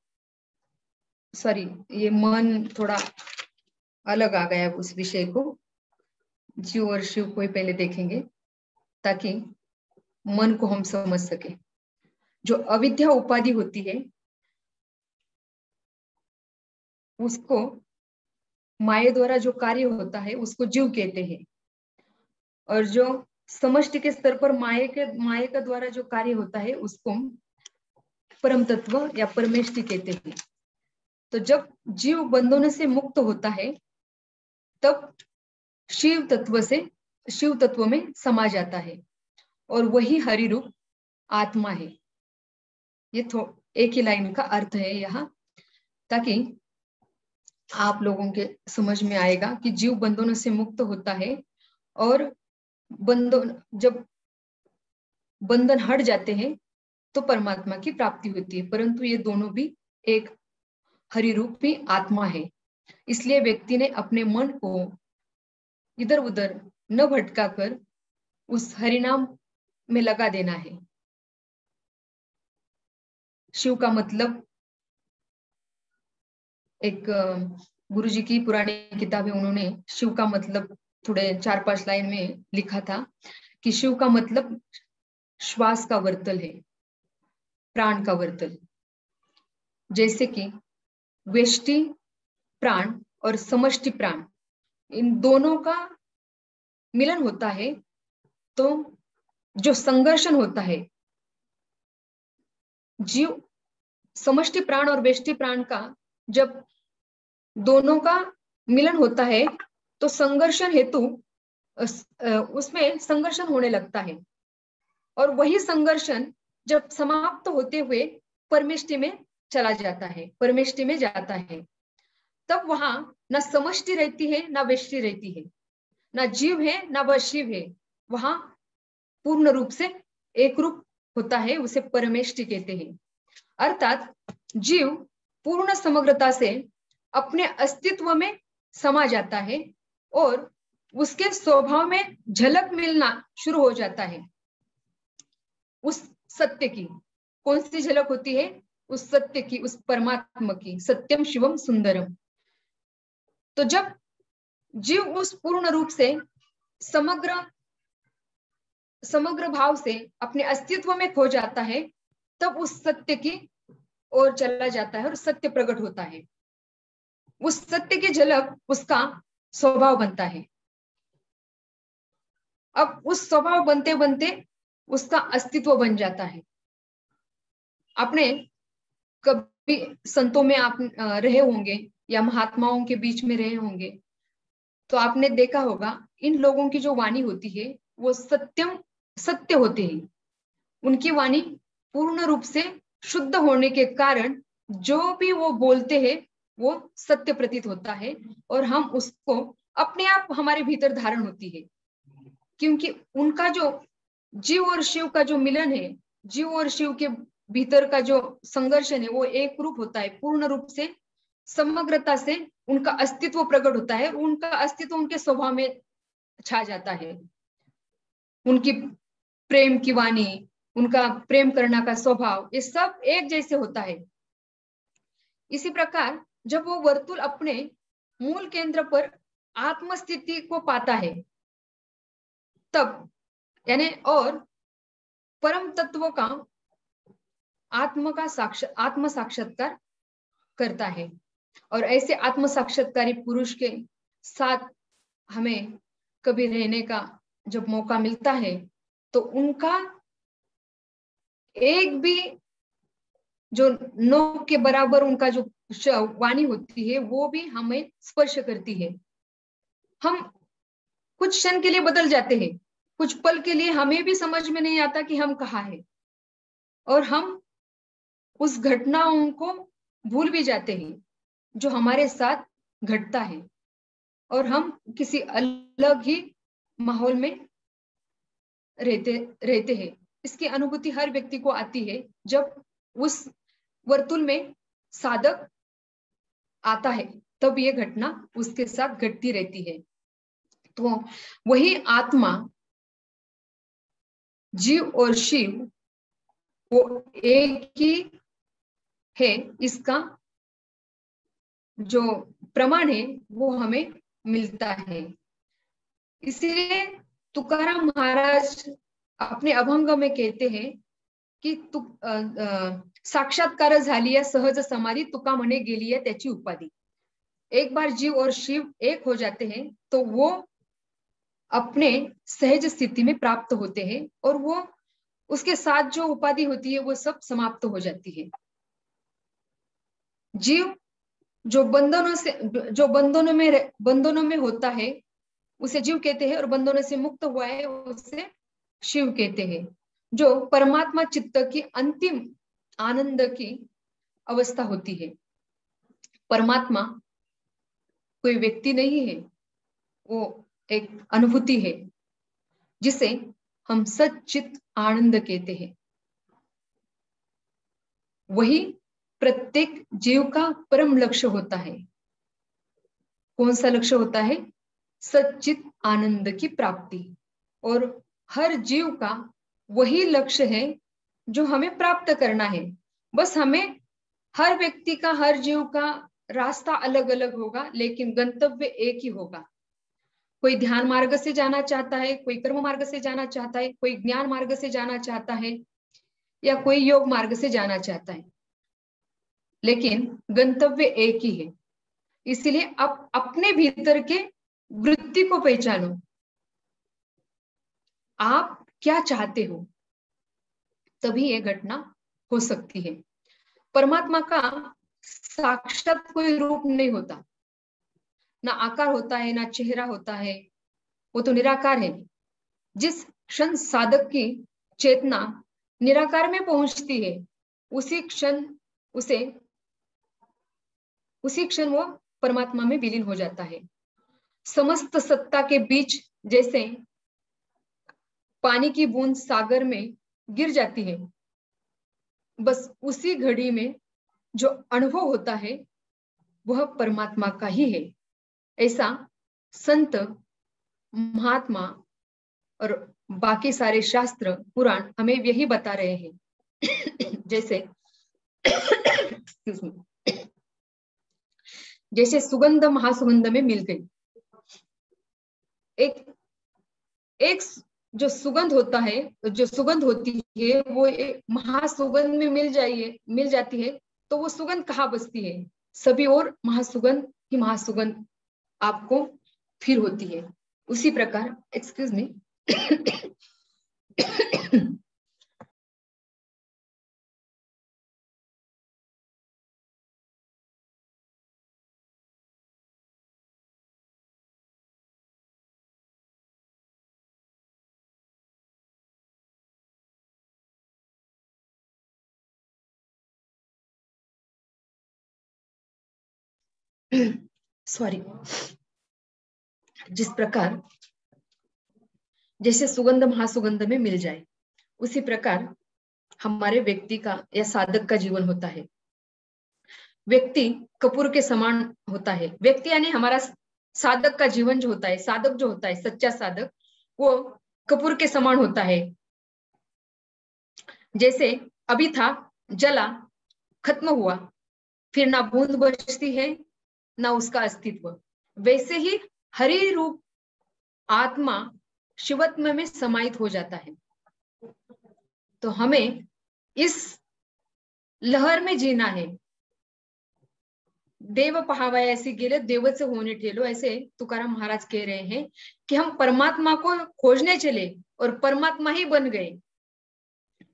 सॉरी ये मन थोड़ा अलग आ गया उस विषय को, जीव और शिव को ही पहले देखेंगे ताकि मन को हम समझ सके। जो अविद्या उपाधि होती है उसको माया द्वारा जो कार्य होता है उसको जीव कहते हैं, और जो समष्टि के स्तर पर माया का द्वारा जो कार्य होता है उसको परम तत्व या परमेष्टि कहते हैं। तो जब जीव बंधनों से मुक्त होता है तब शिव तत्व में समा जाता है, और वही हरि रूप आत्मा है। ये एक ही लाइन का अर्थ है यहाँ, ताकि आप लोगों के समझ में आएगा कि जीव बंधनों से मुक्त होता है, और जब बंधन हट जाते हैं तो परमात्मा की प्राप्ति होती है। परंतु ये दोनों भी एक हरि रूपी आत्मा है। इसलिए व्यक्ति ने अपने मन को इधर उधर न भटका कर उस हरिनाम में लगा देना है। शिव का मतलब, एक गुरुजी की पुरानी किताब है, उन्होंने शिव का मतलब थोड़े 4-5 लाइन में लिखा था कि शिव का मतलब श्वास का वर्तल है, प्राण का वर्तल। जैसे कि व्यष्टि प्राण और समष्टि प्राण, इन दोनों का मिलन होता है तो जो संघर्षण होता है, जीव समष्टि प्राण और व्यष्टि प्राण का जब दोनों का मिलन होता है तो संघर्षण हेतु उसमें संघर्षण होने लगता है, और वही संघर्षण जब समाप्त होते हुए परमेष्टि में चला जाता है, परमेष्टि में जाता है, तब वहां न समष्टि रहती है न व्यष्टि रहती है, न जीव है न वह शिव है। वहां पूर्ण रूप से एक रूप होता है, उसे परमेष्टि कहते हैं। अर्थात जीव पूर्ण समग्रता से अपने अस्तित्व में समा जाता है, और उसके स्वभाव में झलक मिलना शुरू हो जाता है उस सत्य की। कौन सी झलक होती है? उस सत्य की, उस परमात्मा की, सत्यम शिवम सुंदरम। तो जब जीव उस पूर्ण रूप से समग्र समग्र भाव से अपने अस्तित्व में खो जाता है, तब उस सत्य की ओर चला जाता है और सत्य प्रकट होता है। उस सत्य की झलक उसका स्वभाव बनता है। अब उस स्वभाव बनते बनते उसका अस्तित्व बन जाता है। आपने कभी संतों में आप रहे होंगे या महात्माओं के बीच में रहे होंगे, तो आपने देखा होगा इन लोगों की जो वाणी होती है वो सत्य होते हैं। उनकी वाणी पूर्ण रूप से शुद्ध होने के कारण जो भी वो बोलते हैं वो सत्य प्रतीत होता है और हम उसको अपने आप हमारे भीतर धारण होती है, क्योंकि उनका जो जीव और शिव का जो मिलन है, जीव और शिव के भीतर का जो संघर्षण है वो एक रूप होता है, पूर्ण रूप से समग्रता से उनका अस्तित्व प्रकट होता है। उनका अस्तित्व उनके स्वभाव में छा जाता है। उनकी प्रेम की वाणी, उनका प्रेम करना का स्वभाव, ये सब एक जैसे होता है। इसी प्रकार जब वो वर्तुल अपने मूल केंद्र पर आत्मस्थिति को पाता है, तब यानी और परम तत्व का आत्म साक्षात्कार करता है। और ऐसे आत्म साक्षात्कारी पुरुष के साथ हमें कभी रहने का जब मौका मिलता है, तो उनका एक भी जो नो के बराबर उनका जो वाणी होती है वो भी हमें स्पर्श करती है। हम कुछ क्षण के लिए बदल जाते हैं, कुछ पल के लिए हमें भी समझ में नहीं आता कि हम कहाँ हैं, और हम उस घटनाओं को भूल भी जाते हैं जो हमारे साथ घटता है, और हम किसी अलग ही माहौल में रहते हैं। इसकी अनुभूति हर व्यक्ति को आती है जब उस वर्तुल में साधक आता है, तब ये घटना उसके साथ घटती रहती है। तो वही आत्मा, जीव और शिव वो एक ही है, इसका जो प्रमाण है वो हमें मिलता है। इसीलिए तुकाराम महाराज अपने अभंग में कहते हैं की साक्षात्कार झाली या सहज समाधी, तुका म्हणे गेली है त्याची उपाधी। एक बार जीव और शिव एक हो जाते हैं तो वो अपने सहज स्थिति में प्राप्त होते हैं, और वो उसके साथ जो उपाधि होती है वो सब समाप्त हो जाती है। जीव जो बंधनों में होता है उसे जीव कहते हैं, और बंधनों से मुक्त हुआ है उसे शिव कहते हैं। जो परमात्मा चित्त की अंतिम आनंद की अवस्था होती है। परमात्मा कोई व्यक्ति नहीं है, वो एक अनुभूति है जिसे हम सच्चित आनंद कहते हैं। वही प्रत्येक जीव का परम लक्ष्य होता है। कौन सा लक्ष्य होता है? सच्चित आनंद की प्राप्ति। और हर जीव का वही लक्ष्य है जो हमें प्राप्त करना है। बस हमें, हर व्यक्ति का, हर जीव का रास्ता अलग अलग होगा, लेकिन गंतव्य एक ही होगा। कोई ध्यान मार्ग से जाना चाहता है, कोई कर्म मार्ग से जाना चाहता है, कोई ज्ञान मार्ग से जाना चाहता है, या कोई योग मार्ग से जाना चाहता है, लेकिन गंतव्य एक ही है। इसलिए आप अपने भीतर के वृत्ति को पहचानो। आप क्या चाहते हो, तभी ये घटना हो सकती है। परमात्मा का साक्षात कोई रूप नहीं होता, ना आकार होता है, ना चेहरा होता है, वो तो निराकार है। जिस क्षण साधक की चेतना निराकार में पहुंचती है, उसी क्षण वो परमात्मा में विलीन हो जाता है। समस्त सत्ता के बीच जैसे पानी की बूंद सागर में गिर जाती है, बस उसी घड़ी में जो अनुभव होता है वह परमात्मा का ही है। ऐसा संत, महात्मा और बाकी सारे शास्त्र, पुराण हमें यही बता रहे हैं। जैसे सुगंध महासुगंध में मिल गई। एक जो सुगंध होता है, जो सुगंध होती है वो एक महासुगंध में मिल जाती है, तो वो सुगंध कहाँ बसती है? सभी और महासुगंध ही महासुगंध आपको फिर होती है। उसी प्रकार, एक्सक्यूज मी, सॉरी। जिस प्रकार जैसे सुगंध महासुगंध में मिल जाए, उसी प्रकार हमारे व्यक्ति का या साधक का जीवन होता है। व्यक्ति कपूर के समान होता है। व्यक्ति यानी हमारा साधक का जीवन जो होता है, साधक जो होता है, सच्चा साधक, वो कपूर के समान होता है। जैसे अभी था, जला, खत्म हुआ, फिर ना बूंद बचती है ना उसका अस्तित्व, वैसे ही हरि रूप आत्मा शिवत्व में समाहित हो जाता है। तो हमें इस लहर में जीना है। देव पहावा ऐसी गेले देवच होने ठेलो, ऐसे तुकाराम महाराज कह रहे हैं कि हम परमात्मा को खोजने चले और परमात्मा ही बन गए।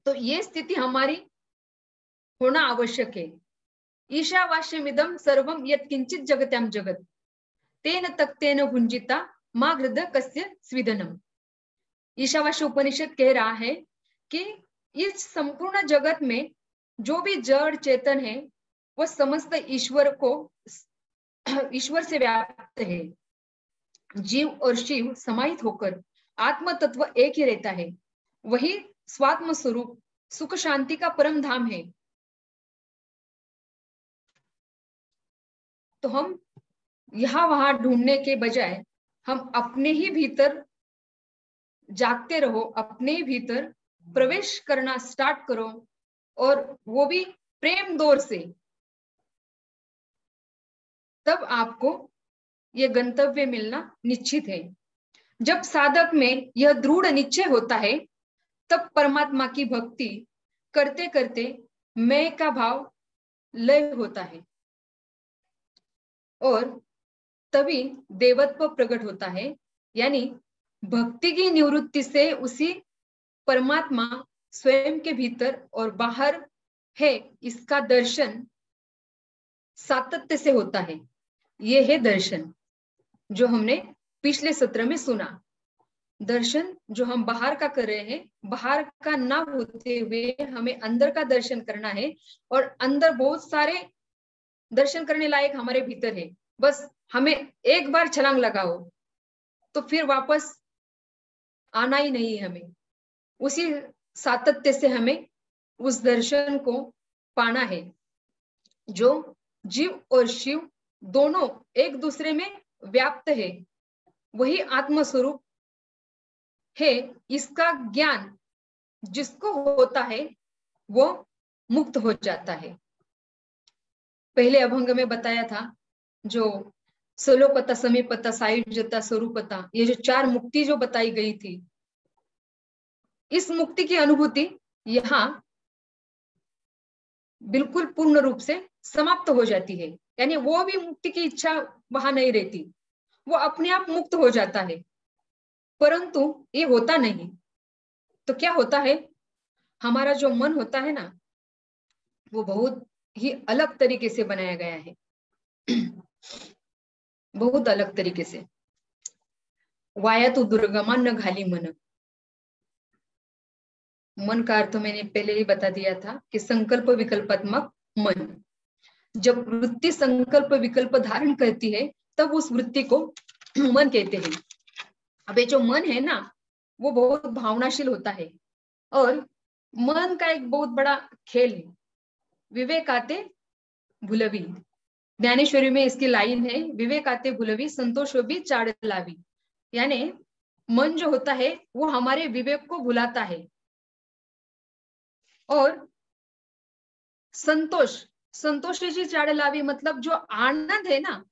तो ये स्थिति हमारी होना आवश्यक है। ईशावास्यमिदं सर्वम यत् किंचित जगत्याम जगत तेन तक्तेन भुंजिता मां हृदय कस्य स्विदनम। ईशावास्य उपनिषद कह रहा है कि इस संपूर्ण जगत में जो भी जड़ चेतन है वह समस्त ईश्वर से व्याप्त है। जीव और शिव समाहित होकर आत्म तत्व एक ही रहता है। वही स्वात्म स्वरूप सुख शांति का परम धाम है। तो हम यहाँ वहां ढूंढने के बजाय हम अपने ही भीतर जागते रहो, अपने ही भीतर प्रवेश करना स्टार्ट करो, और वो भी प्रेम दौर से। तब आपको ये गंतव्य मिलना निश्चित है। जब साधक में यह दृढ़ निश्चय होता है, तब परमात्मा की भक्ति करते करते मैं का भाव लय होता है और तभी देवत्व प्रकट होता है। यानी भक्ति की निवृत्ति से उसी परमात्मा स्वयं के भीतर और बाहर है, इसका दर्शन सातत्य से होता है। ये है दर्शन जो हमने पिछले सत्र में सुना। दर्शन जो हम बाहर का कर रहे हैं, बाहर का ना होते हुए हमें अंदर का दर्शन करना है, और अंदर बहुत सारे दर्शन करने लायक हमारे भीतर है। बस हमें एक बार छलांग लगाओ तो फिर वापस आना ही नहीं है। हमें उसी सातत्य से हमें उस दर्शन को पाना है जो जीव और शिव दोनों एक दूसरे में व्याप्त है। वही आत्म स्वरूप है। इसका ज्ञान जिसको होता है वो मुक्त हो जाता है। पहले अभंग में बताया था जो सलोपता, समीपता, सायुज्यता, स्वरूपता, ये जो चार मुक्ति जो बताई गई थी, इस मुक्ति की अनुभूति यहाँ बिल्कुल पूर्ण रूप से समाप्त हो जाती है। यानी वो भी मुक्ति की इच्छा वहां नहीं रहती, वो अपने आप मुक्त हो जाता है। परंतु ये होता नहीं। तो क्या होता है, हमारा जो मन होता है ना, वो बहुत ही अलग तरीके से बनाया गया है, बहुत अलग तरीके से। वाया तो दुर्गमा न घाली मन। मन का अर्थ मैंने पहले ही बता दिया था कि संकल्प विकल्पात्मक मन। जब वृत्ति संकल्प विकल्प धारण करती है तब उस वृत्ति को मन कहते हैं। अब ये जो मन है ना, वो बहुत भावनाशील होता है, और मन का एक बहुत बड़ा खेल है। विवेकाते भुलवी, ज्ञानेश्वरी में इसकी लाइन है, विवेकाते भुलवी संतोष भी चाड़ लावी। यानी मन जो होता है वो हमारे विवेक को भुलाता है, और संतोष जी चाड़ लावी मतलब जो आनंद है ना,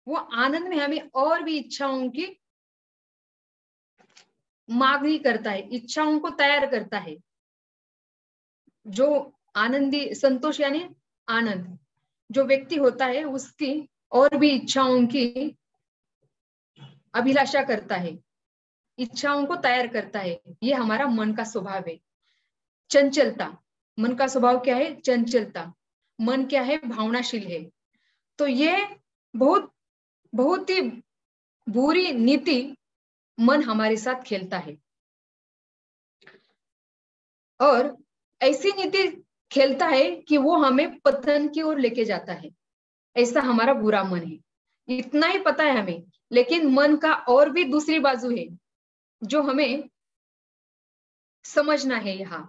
वो आनंद में हमें और भी इच्छाओं की मांगनी करता है, इच्छाओं को तैयार करता है। जो आनंदी, संतोष यानी आनंद, जो व्यक्ति होता है उसकी और भी इच्छाओं की अभिलाषा करता है, इच्छाओं को तैयार करता है। ये हमारा मन का स्वभाव है। चंचलता, मन का स्वभाव क्या है? चंचलता। मन क्या है? भावनाशील है। तो ये बहुत बहुत ही बुरी नीति मन हमारे साथ खेलता है, और ऐसी नीति खेलता है कि वो हमें पतन की ओर लेके जाता है। ऐसा हमारा बुरा मन है, इतना ही पता है हमें। लेकिन मन का और भी दूसरी बाजू है जो हमें समझना है। यहाँ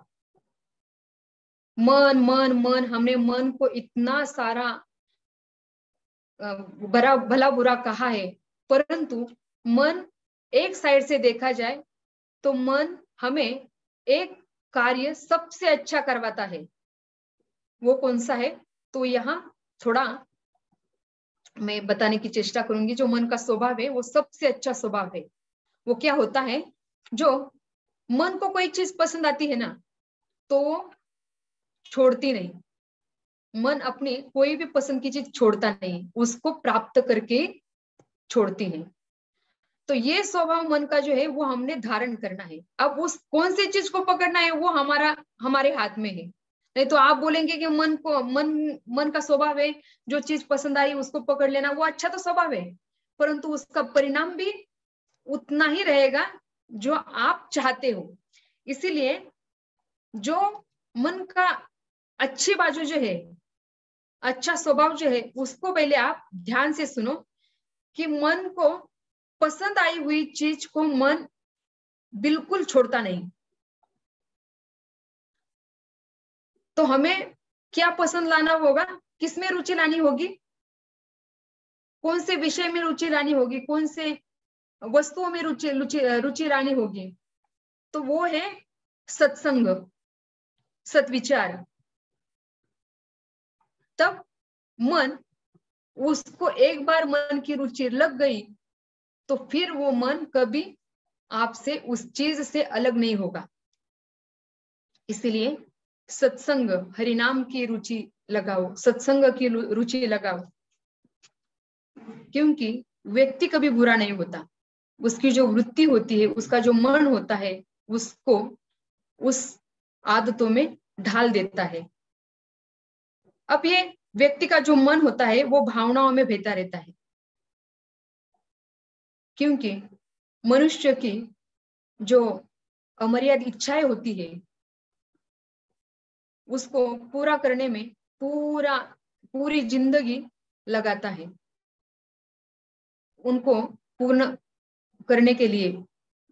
मन मन मन, हमने मन को इतना सारा बड़ा भला बुरा कहा है, परंतु मन एक साइड से देखा जाए तो मन हमें एक कार्य सबसे अच्छा करवाता है। वो कौन सा है? तो यहाँ थोड़ा मैं बताने की चेष्टा करूंगी। जो मन का स्वभाव है वो सबसे अच्छा स्वभाव है। वो क्या होता है? जो मन को कोई चीज पसंद आती है ना, तो वो छोड़ती नहीं। मन अपनी कोई भी पसंद की चीज छोड़ता नहीं, उसको प्राप्त करके छोड़ती है। तो ये स्वभाव मन का जो है वो हमने धारण करना है। अब उस कौन सी चीज को पकड़ना है वो हमारे हाथ में है। नहीं तो आप बोलेंगे कि मन का स्वभाव है, जो चीज पसंद आई उसको पकड़ लेना, वो अच्छा तो स्वभाव है, परंतु उसका परिणाम भी उतना ही रहेगा जो आप चाहते हो। इसीलिए जो मन का अच्छी बाजू जो है, अच्छा स्वभाव जो है, उसको पहले आप ध्यान से सुनो कि मन को पसंद आई हुई चीज को मन बिल्कुल छोड़ता नहीं। तो हमें क्या पसंद लाना होगा? किसमें रुचि लानी होगी? कौन से विषय में रुचि लानी होगी? कौन से वस्तुओं में रुचि लानी होगी? तो वो है सत्संग, सत्विचार। तब मन, उसको एक बार मन की रुचि लग गई तो फिर वो मन कभी आपसे उस चीज से अलग नहीं होगा। इसलिए सत्संग, हरिनाम की रुचि लगाओ, सत्संग की रुचि लगाओ, क्योंकि व्यक्ति कभी बुरा नहीं होता। उसकी जो वृत्ति होती है, उसका जो मन होता है, उसको उस आदतों में ढाल देता है। अब ये व्यक्ति का जो मन होता है वो भावनाओं में बहता रहता है, क्योंकि मनुष्य की जो अमर्यादित इच्छाएं होती है उसको पूरा करने में पूरी जिंदगी लगाता है। उनको पूर्ण करने के लिए,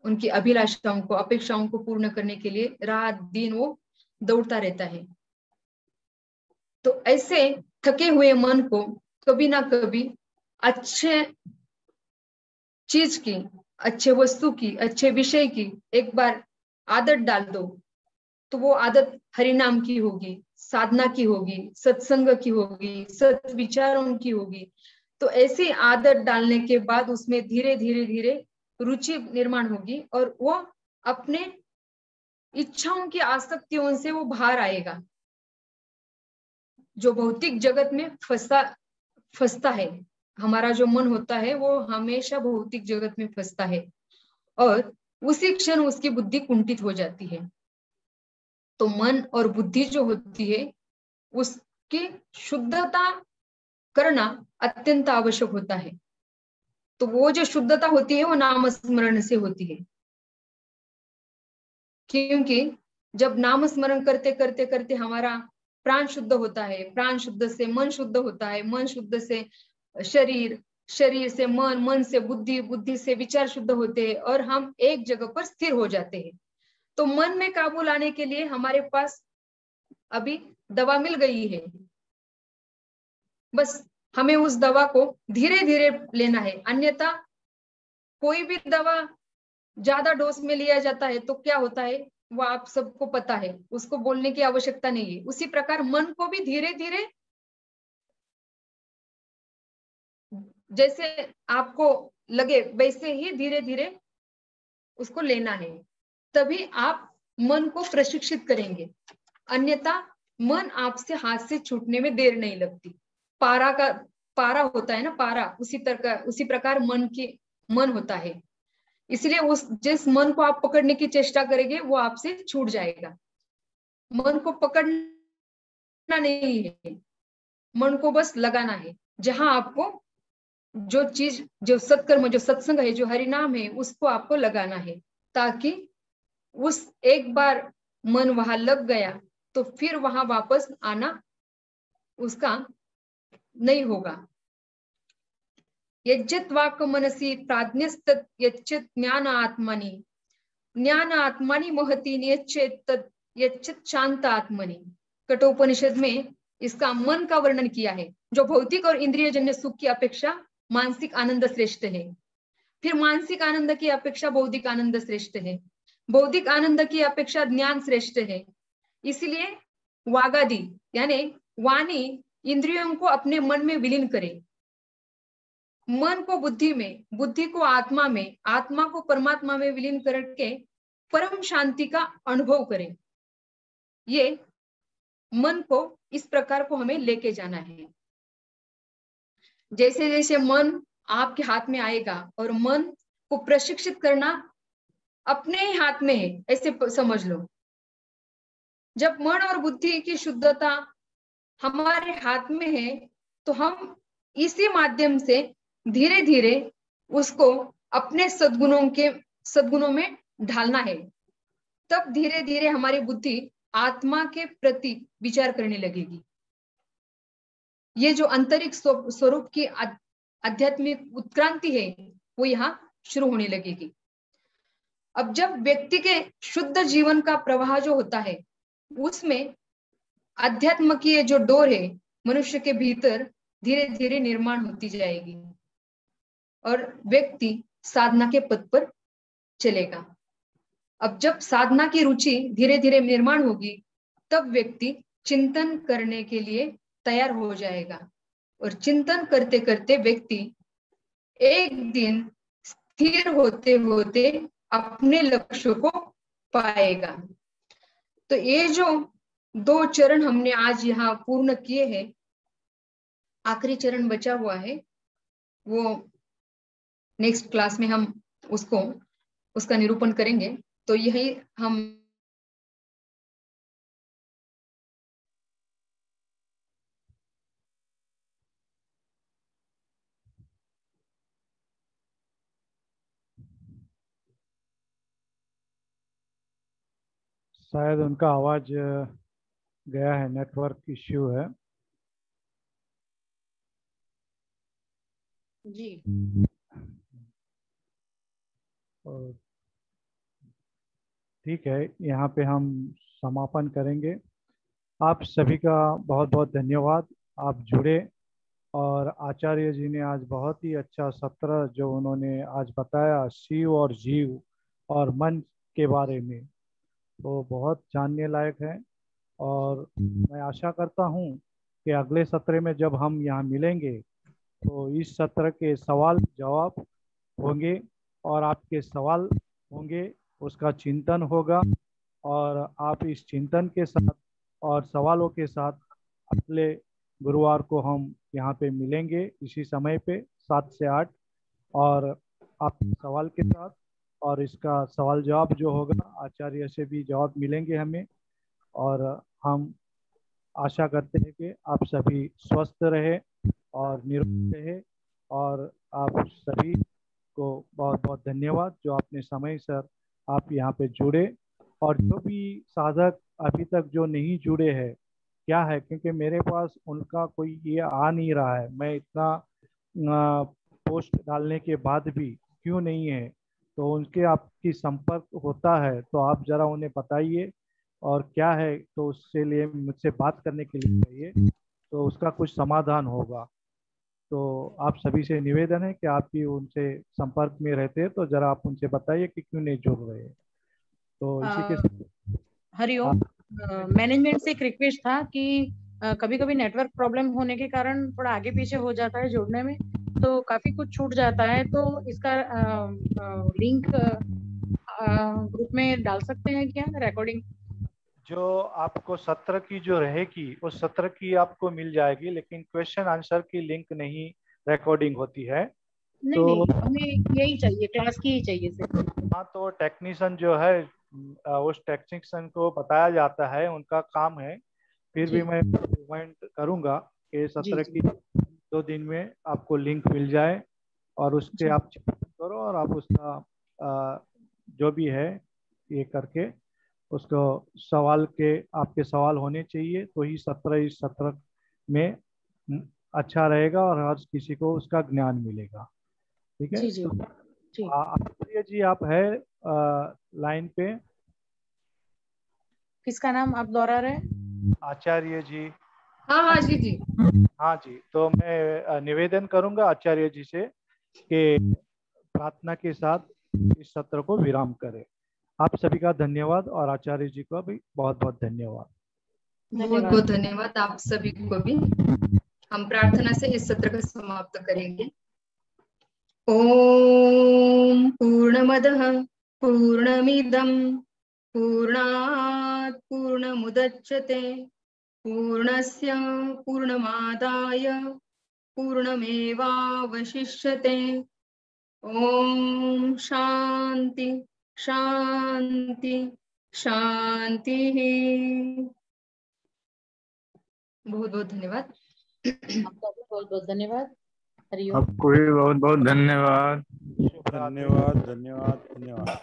उनकी अभिलाषाओं को, अपेक्षाओं को पूर्ण करने के लिए रात दिन वो दौड़ता रहता है। तो ऐसे थके हुए मन को कभी ना कभी अच्छे चीज की, अच्छे वस्तु की, अच्छे विषय की एक बार आदत डाल दो, तो वो आदत हरिनाम की होगी, साधना की होगी, सत्संग की होगी, सत्विचारों की होगी। तो ऐसी आदत डालने के बाद उसमें धीरे धीरे धीरे रुचि निर्माण होगी और वो अपने इच्छाओं की आसक्तियों से वो बाहर आएगा। जो भौतिक जगत में फंसता है, हमारा जो मन होता है वो हमेशा भौतिक जगत में फंसता है और उसी क्षण उसकी बुद्धि कुंठित हो जाती है। तो मन और बुद्धि जो होती है उसकी शुद्धता करना अत्यंत आवश्यक होता है। तो वो जो शुद्धता होती है वो नाम स्मरण से होती है, क्योंकि जब नाम स्मरण करते करते करते हमारा प्राण शुद्ध होता है, प्राण शुद्ध से मन शुद्ध होता है, मन शुद्ध से शरीर, शरीर से मन, मन से बुद्धि, बुद्धि से विचार शुद्ध होते हैं और हम एक जगह पर स्थिर हो जाते हैं। तो मन में काबू लाने के लिए हमारे पास अभी दवा मिल गई है, बस हमें उस दवा को धीरे धीरे लेना है। अन्यथा कोई भी दवा ज्यादा डोज में लिया जाता है तो क्या होता है वो आप सबको पता है, उसको बोलने की आवश्यकता नहीं है। उसी प्रकार मन को भी धीरे धीरे, जैसे आपको लगे वैसे ही धीरे धीरे उसको लेना है, तभी आप मन को प्रशिक्षित करेंगे। अन्यथा मन आपसे हाथ से छूटने में देर नहीं लगती। पारा होता है ना, पारा, उसी प्रकार मन होता है। इसलिए जिस मन को आप पकड़ने की चेष्टा करेंगे वो आपसे छूट जाएगा। मन को पकड़ना नहीं है, मन को बस लगाना है। जहां आपको जो चीज, जो सत्कर्म, जो सत्संग है, जो हरिनाम है, उसको आपको लगाना है, ताकि उस एक बार मन वहां लग गया तो फिर वहां वापस आना उसका नहीं होगा। यज्जत वाक् मनसि प्राज्ञस्तत् यच्चित् ज्ञान आत्मनि महति यच्चित् शांत आत्मनि। कठोपनिषद में इसका मन का वर्णन किया है। जो भौतिक और इंद्रियजन्य सुख की अपेक्षा मानसिक आनंद श्रेष्ठ है। फिर मानसिक आनंद की अपेक्षा बौद्धिक आनंद श्रेष्ठ है। बौद्धिक आनंद की अपेक्षा ज्ञान श्रेष्ठ है। इसलिए वागादि यानी वाणी इंद्रियों को अपने मन में विलीन करे, मन को बुद्धि में, बुद्धि को आत्मा में, आत्मा को परमात्मा में विलीन करके परम शांति का अनुभव करें। ये मन को इस प्रकार को हमें लेके जाना है। जैसे जैसे मन आपके हाथ में आएगा, और मन को प्रशिक्षित करना अपने ही हाथ में है, ऐसे समझ लो। जब मन और बुद्धि की शुद्धता हमारे हाथ में है, तो हम इसी माध्यम से धीरे धीरे उसको अपने सद्गुणों में ढालना है। तब धीरे धीरे हमारी बुद्धि आत्मा के प्रति विचार करने लगेगी। ये जो आंतरिक स्वरूप की आध्यात्मिक उत्क्रांति है, वो यहाँ शुरू होने लगेगी। अब जब व्यक्ति के शुद्ध जीवन का प्रवाह जो होता है, उसमें अध्यात्म की जो डोर है मनुष्य के भीतर धीरे धीरे निर्माण होती जाएगी, और व्यक्ति साधना के पथ पर चलेगा। अब जब साधना की रुचि धीरे धीरे निर्माण होगी, तब व्यक्ति चिंतन करने के लिए तैयार हो जाएगा, और चिंतन करते करते व्यक्ति एक दिन स्थिर होते होते अपने लक्ष्य को पाएगा। तो ये जो 2 चरण हमने आज यहाँ पूर्ण किए हैं, आखिरी चरण बचा हुआ है, वो नेक्स्ट क्लास में हम उसका निरूपण करेंगे। तो यही हम शायद उनका आवाज गया है, नेटवर्क इश्यू है जी। और ठीक है, यहाँ पे हम समापन करेंगे। आप सभी का बहुत बहुत धन्यवाद, आप जुड़े। और आचार्य जी ने आज बहुत ही अच्छा सत्र जो उन्होंने आज बताया शिव और जीव और मन के बारे में, तो बहुत जानने लायक है। और मैं आशा करता हूँ कि अगले सत्र में जब हम यहाँ मिलेंगे तो इस सत्र के सवाल जवाब होंगे, और आपके सवाल होंगे, उसका चिंतन होगा, और आप इस चिंतन के साथ और सवालों के साथ अगले गुरुवार को हम यहाँ पे मिलेंगे इसी समय पे 7 से 8, और आप सवाल के साथ, और इसका सवाल जवाब जो होगा आचार्य से भी जवाब मिलेंगे हमें। और हम आशा करते हैं कि आप सभी स्वस्थ रहे और निरोग रहे। और आप सभी को बहुत बहुत धन्यवाद जो आपने समय सर आप यहाँ पे जुड़े। और जो भी साधक अभी तक जो नहीं जुड़े हैं, क्या है, क्योंकि मेरे पास उनका कोई ये आ नहीं रहा है, मैं इतना पोस्ट डालने के बाद भी क्यों नहीं है, तो उनके आपकी संपर्क होता है तो आप ज़रा उन्हें बताइए, और क्या है तो उससे लिए मुझसे बात करने के लिए चाहिए, तो उसका कुछ समाधान होगा। तो आप सभी से निवेदन है कि आप भी उनसे संपर्क में रहते हैं तो ज़रा आप उनसे बताइए कि क्यों नहीं जुड़ रहे। तो इसी के साथ हरिओम, मैनेजमेंट से एक रिक्वेस्ट था कि कभी कभी नेटवर्क प्रॉब्लम होने के कारण थोड़ा आगे पीछे हो जाता है जुड़ने में, तो काफी कुछ छूट जाता है। तो इसका लिंक ग्रुप में डाल सकते हैं क्या रिकॉर्डिंग? जो आपको सत्र की जो रहेगी उस सत्र की आपको मिल जाएगी, लेकिन क्वेश्चन आंसर की लिंक नहीं रिकॉर्डिंग होती है। नहीं तो नहीं, हमें यही चाहिए, क्लास की ही चाहिए सिर्फ। हाँ, तो टेक्नीशियन जो है उस टेक्नीशियन को बताया जाता है, उनका काम है। फिर जी भी मैं रिमाइंड करूंगा कि जी सत्र जी की 2 दिन में आपको लिंक मिल जाए और उसके जी आप चेक करो और आप उसका जो भी है ये करके उसको सवाल के आपके सवाल होने चाहिए, तो ही सत्र इस सत्र में अच्छा रहेगा और हर किसी को उसका ज्ञान मिलेगा। ठीक है, जी जी तो जी। आचार्य जी आप है लाइन पे? किसका नाम आप दोहरा रहे हैं? आचार्य जी। हाँ हाँ जी जी। हाँ जी, तो मैं निवेदन करूंगा आचार्य जी से कि प्रार्थना के साथ इस सत्र को विराम करें। आप सभी का धन्यवाद और आचार्य जी का भी बहुत बहुत धन्यवाद। बहुत बहुत धन्यवाद आप सभी को भी। हम प्रार्थना से इस सत्र को समाप्त करेंगे। ओम पूर्णमदः पूर्णमिदं पूर्णात् पूर्णमुदच्यते पूर्णस्य पूर्णमादाय पूर्णमेवावशिष्यते। ओम शांति शांति शांति। बहुत बहुत धन्यवाद। आपका भी बहुत बहुत धन्यवाद। हरिओम। आपको भी बहुत बहुत धन्यवाद। शुभ रात्रि। धन्यवाद धन्यवाद धन्यवाद।